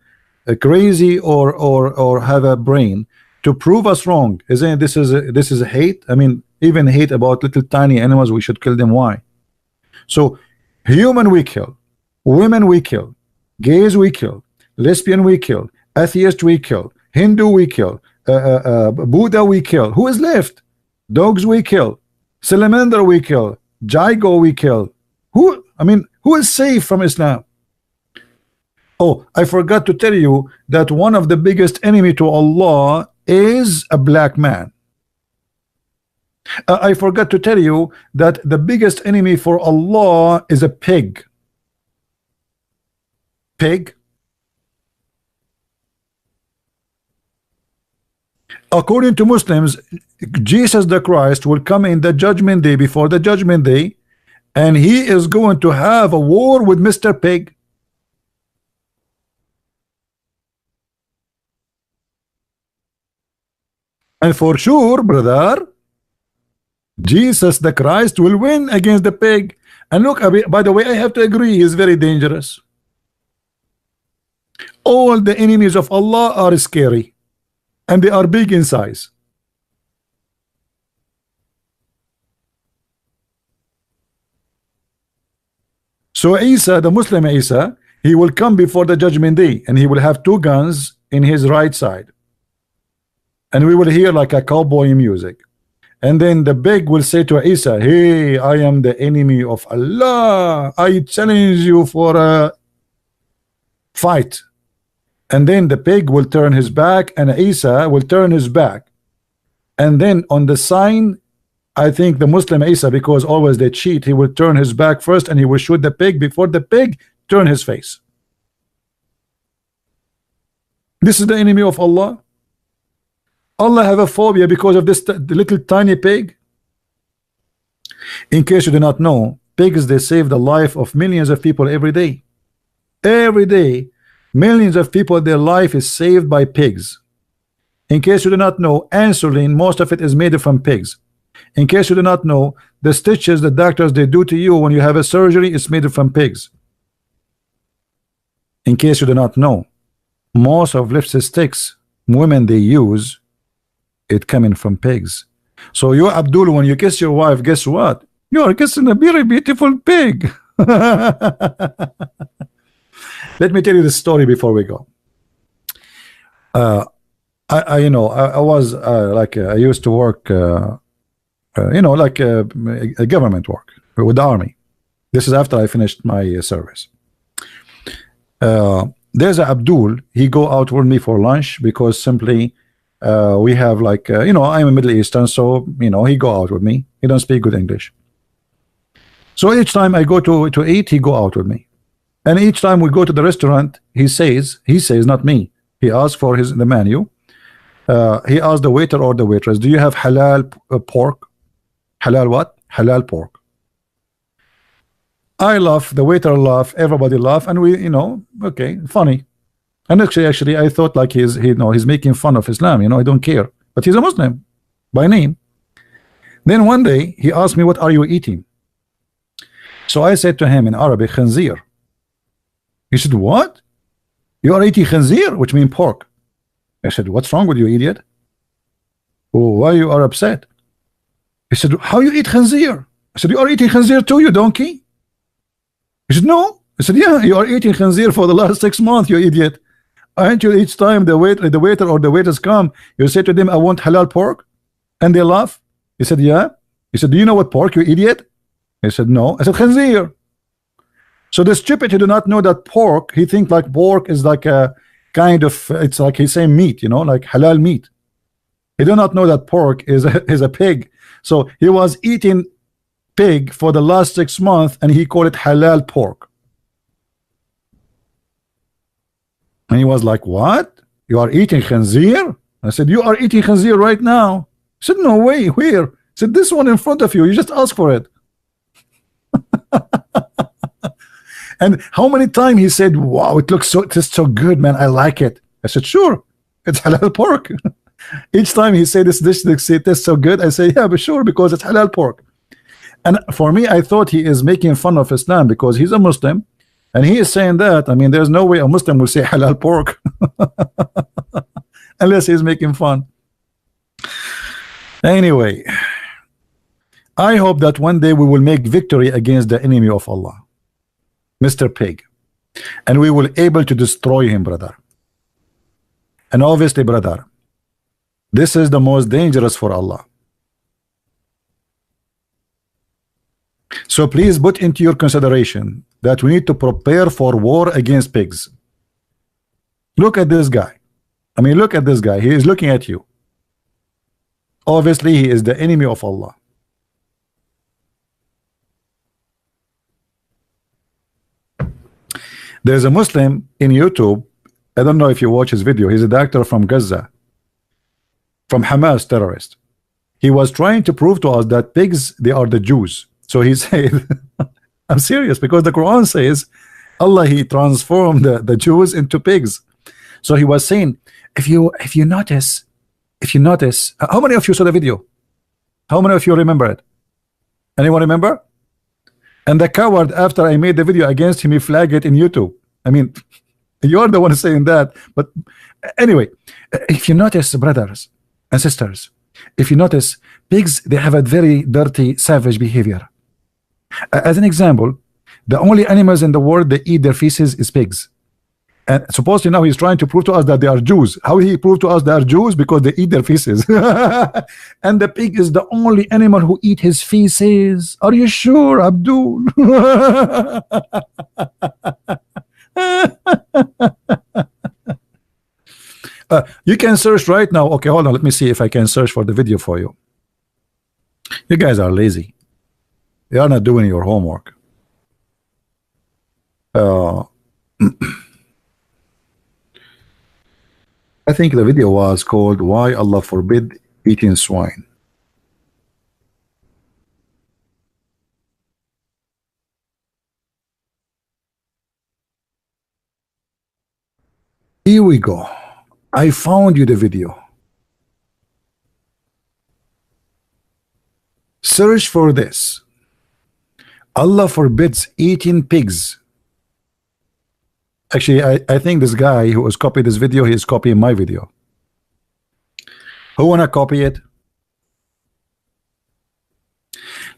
crazy or have a brain, to prove us wrong. Isn't this is a hate? I mean, even hate about little tiny animals, we should kill them. Why? So human we kill, women we kill, Gays we kill, lesbian we kill, atheist we kill, Hindu we kill, Buddha we kill. Who is left? Dogs we kill, salamander we kill, Jago we kill. Who, I mean, who is safe from Islam? Oh, I forgot to tell you that one of the biggest enemy to Allah is a black man. I forgot to tell you that the biggest enemy for Allah is a pig. Pig. According to Muslims, Jesus the Christ will come in the judgment day, before the judgment day, and he is going to have a war with Mr. Pig. And for sure, brother, Jesus the Christ will win against the pig. And look, by the way, I have to agree, he is very dangerous. All the enemies of Allah are scary, and they are big in size. So Isa, the Muslim Isa, he will come before the judgment day, and he will have two guns in his right side, and we will hear like a cowboy music. And then the pig will say to Isa, hey, I am the enemy of Allah, I challenge you for a fight. And then the pig will turn his back, and Isa will turn his back. And then on the sign, I think the Muslim Isa, because always they cheat, he will turn his back first, and he will shoot the pig before the pig turn his face. This is the enemy of Allah. Allah have a phobia because of this little tiny pig. In case you do not know, pigs, they save the life of millions of people every day. Every day, millions of people, their life is saved by pigs. In case you do not know, insulin, most of it is made from pigs. In case you do not know, the stitches the doctors they do to you when you have a surgery is made from pigs. In case you do not know, most of lipstick sticks women they use, it coming from pigs. So you, Abdul, when you kiss your wife, guess what? You are kissing a very beautiful pig. Let me tell you the story before we go. I was I used to work, a government work with the army. This is after I finished my service. There's a Abdul. He go out with me for lunch because simply we have I'm a Middle Eastern, so he go out with me. He don't speak good English. So each time I go to eat, he go out with me. And each time we go to the restaurant, he says, not me. He asks for the menu. He asks the waiter or the waitress, do you have halal pork? Halal what? Halal pork. I laugh, the waiter laugh, everybody laugh, and we, okay, funny. And actually, I thought like he's making fun of Islam. I don't care. But he's a Muslim by name. Then one day he asked me, what are you eating? So I said to him in Arabic, khanzir. He said, what? You are eating khanzir, which means pork. I said, what's wrong with you, idiot? Oh, why you are upset? He said, how you eat khanzir? I said, you are eating khanzir too, you donkey? He said, no. I said, yeah, you are eating khanzir for the last 6 months, you idiot. Aren't you each time the waiter or the waiters come, you say to them, I want halal pork? And they laugh. He said, yeah. He said, do you know what pork, you idiot? He said, no. I said, khanzir. So the stupid, he do not know that pork, he think like pork is like a kind of, it's like he's saying meat, like halal meat. He do not know that pork is a pig. So he was eating pig for the last 6 months, and he called it halal pork. And he was like, what? You are eating khanzir? I said, you are eating khanzir right now. He said, no way, where? I said, this one in front of you, you just ask for it. And how many times he said, wow, it looks so good, man, I like it. I said, sure, it's halal pork. Each time he said this dish tastes so good, I say, yeah, but sure, because it's halal pork. And for me, I thought he is making fun of Islam because he's a Muslim. And he is saying that, I mean, there's no way a Muslim will say halal pork unless he's making fun. Anyway, I hope that one day we will make victory against the enemy of Allah, Mr. Pig. and we will able to destroy him, brother. And obviously, brother, this is the most dangerous for Allah. So please put into your consideration that we need to prepare for war against pigs. Look at this guy. I mean, look at this guy. He is looking at you. Obviously, he is the enemy of Allah. There's a Muslim in YouTube. I don't know if you watch his video. He's a doctor from Gaza, from Hamas terrorist. He was trying to prove to us that pigs, they are the Jews. So he said, I'm serious, because the Quran says Allah, he transformed the Jews into pigs. So he was saying, if you notice, how many of you saw the video? How many of you remember it? Anyone remember? And the coward, after I made the video against him, he flagged it in YouTube. I mean, you're the one saying that. But anyway, if you notice, brothers and sisters, if you notice, pigs, they have a very dirty, savage behavior. As an example, the only animals in the world that eat their feces is pigs. And supposedly now he's trying to prove to us that they are Jews. How he proved to us they are Jews? Because they eat their feces. And the pig is the only animal who eat his feces. Are you sure, Abdul? You can search right now. Okay, hold on. Let me see if I can search for the video for you. You guys are lazy. You are not doing your homework. I think the video was called "Why Allah Forbid Eating Swine." Here we go. I found you the video. Search for this. Allah forbids eating pigs. Actually, I think this guy who has copied this video, he is copying my video. Who wanna copy it?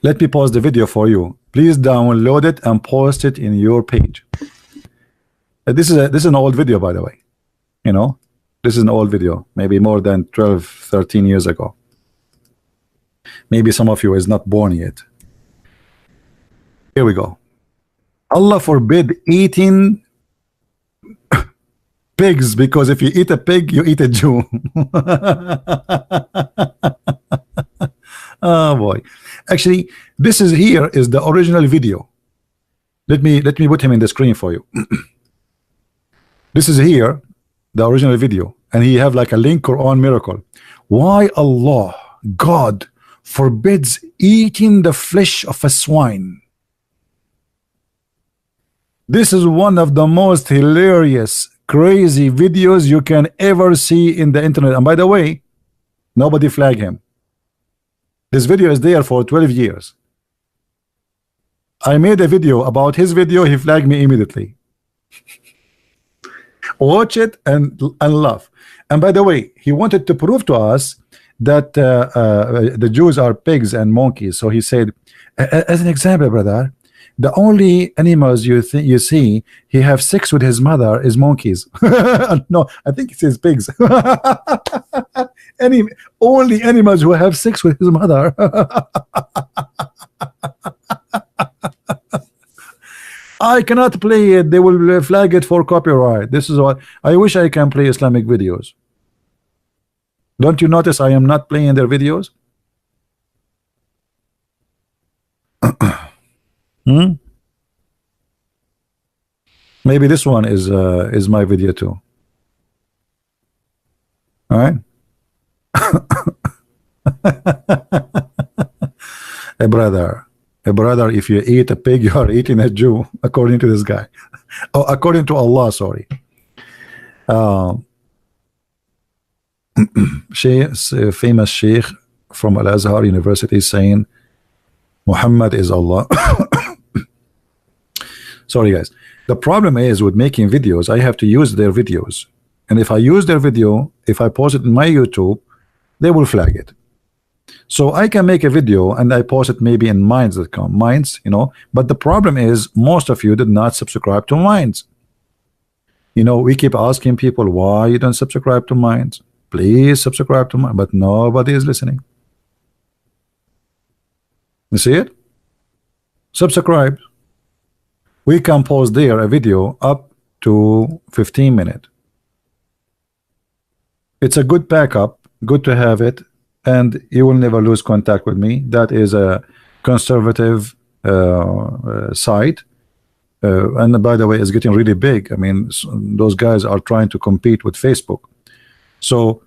Let me pause the video for you. Please download it and post it in your page. This is an old video, by the way. You know, this is an old video, maybe more than 12, 13 years ago. Maybe some of you is not born yet. Here we go. Allah forbid eating pigs, because if you eat a pig, you eat a Jew. Oh boy. Actually, this is here is the original video. Let me put him in the screen for you. This is here the original video, and he have like a link Quran miracle. Why Allah, God, forbids eating the flesh of a swine. This is one of the most hilarious, crazy videos you can ever see in the internet. And by the way, nobody flagged him. This video is there for 12 years. I made a video about his video, he flagged me immediately. Watch it and laugh. And by the way, he wanted to prove to us that the Jews are pigs and monkeys. So he said, as an example, brother, the only animals you see he have sex with his mother is monkeys. No, I think it says pigs. Only animals who have sex with his mother. I cannot play it. They will flag it for copyright. This is what I wish I can play Islamic videos. Don't you notice I am not playing their videos? Maybe this one is my video too. All right. A brother, if you eat a pig, you are eating a Jew, according to this guy. Oh, according to Allah, sorry. Famous sheikh from Al-Azhar University saying Muhammad is Allah. Sorry guys, the problem is with making videos, I have to use their videos, and if I use their video, if I post it in my YouTube, they will flag it. So I can make a video and I post it maybe in minds.com, minds, you know, but the problem is most of you did not subscribe to minds. You know, we keep asking people why you don't subscribe to mine. Please subscribe to mine, but nobody is listening. You see it? Subscribe. We can post there a video up to 15 minutes. It's a good backup, good to have it, and you will never lose contact with me. That is a conservative site, and by the way, it's getting really big. I mean, those guys are trying to compete with Facebook. So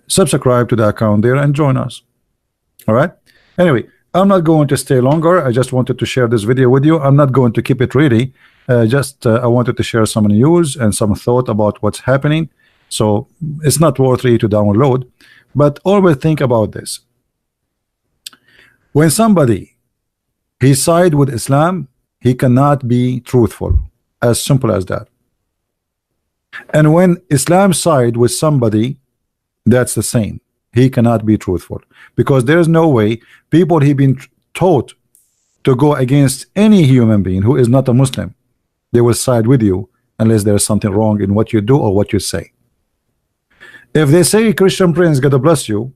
subscribe to the account there and join us. All right. Anyway, I'm not going to stay longer. I just wanted to share this video with you. I'm not going to keep it really. I wanted to share some news and some thought about what's happening. So it's not worth really to download, but always think about this. When somebody he side with Islam, he cannot be truthful. As simple as that. And when Islam side with somebody, that's the same. He cannot be truthful, because there is no way people he been taught to go against any human being who is not a Muslim, they will side with you unless there is something wrong in what you do or what you say. If they say Christian Prince God bless you,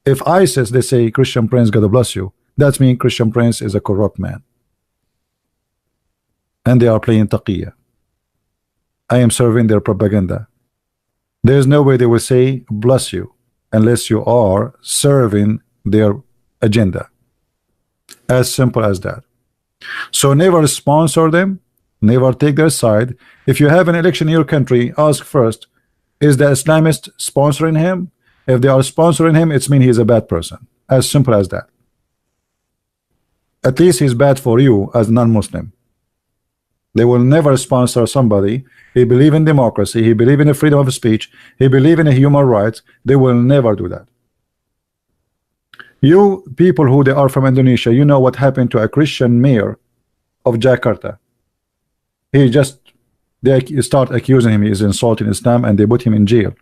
if ISIS they say Christian Prince God bless you, that means Christian Prince is a corrupt man, and they are playing taqiyya. I am serving their propaganda. There is no way they will say bless you unless you are serving their agenda. As simple as that. So never sponsor them, never take their side. If you have an election in your country, ask first, is the Islamist sponsoring him? If they are sponsoring him, it's mean he's a bad person. As simple as that. At least he's bad for you as non-Muslim. They will never sponsor somebody. He believe in democracy, he believe in the freedom of speech, he believe in human rights. They will never do that. You people who they are from Indonesia, you know what happened to a Christian mayor of Jakarta. They start accusing him he is insulting Islam, and they put him in jail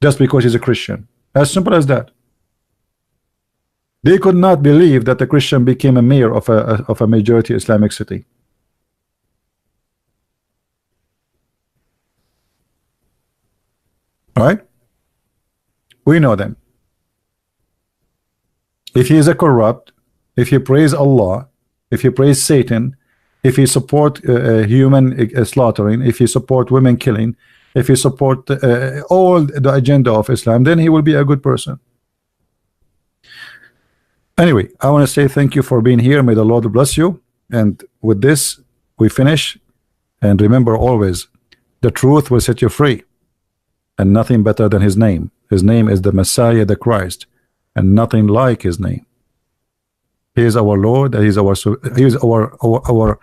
just because he's a Christian. As simple as that. They could not believe that a Christian became a mayor of a majority Islamic city. All right, we know them. If he is a corrupt, if he praise Allah, if he praise Satan, if he support human slaughtering, if he support women killing, if he support all the agenda of Islam, then he will be a good person. Anyway, I want to say thank you for being here. May the Lord bless you. And with this, we finish. And remember always, the truth will set you free. And nothing better than his name. His name is the Messiah, the Christ, and nothing like his name. He is our Lord. He is our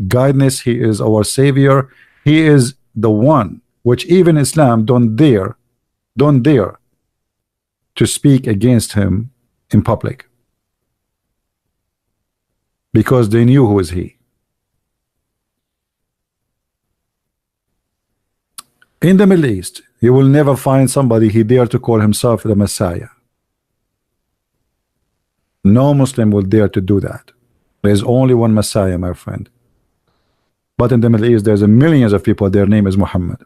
guidance. He is our Savior. He is the one which even Islam don't dare to speak against him in public, because they knew who is he. In the Middle East, you will never find somebody he dare to call himself the Messiah. No Muslim will dare to do that. There is only one Messiah, my friend. But in the Middle East, there's millions of people, their name is Muhammad.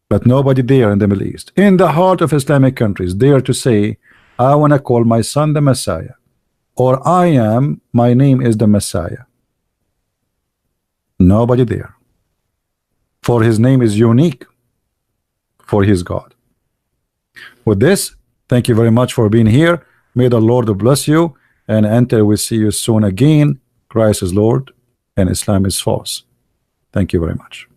But nobody there in the Middle East, in the heart of Islamic countries, dare to say, I want to call my son the Messiah, or my name is the Messiah. Nobody there. For his name is unique, for his God. With this, thank you very much for being here. May the Lord bless you, and until we see you soon again, Christ is Lord and Islam is false. Thank you very much.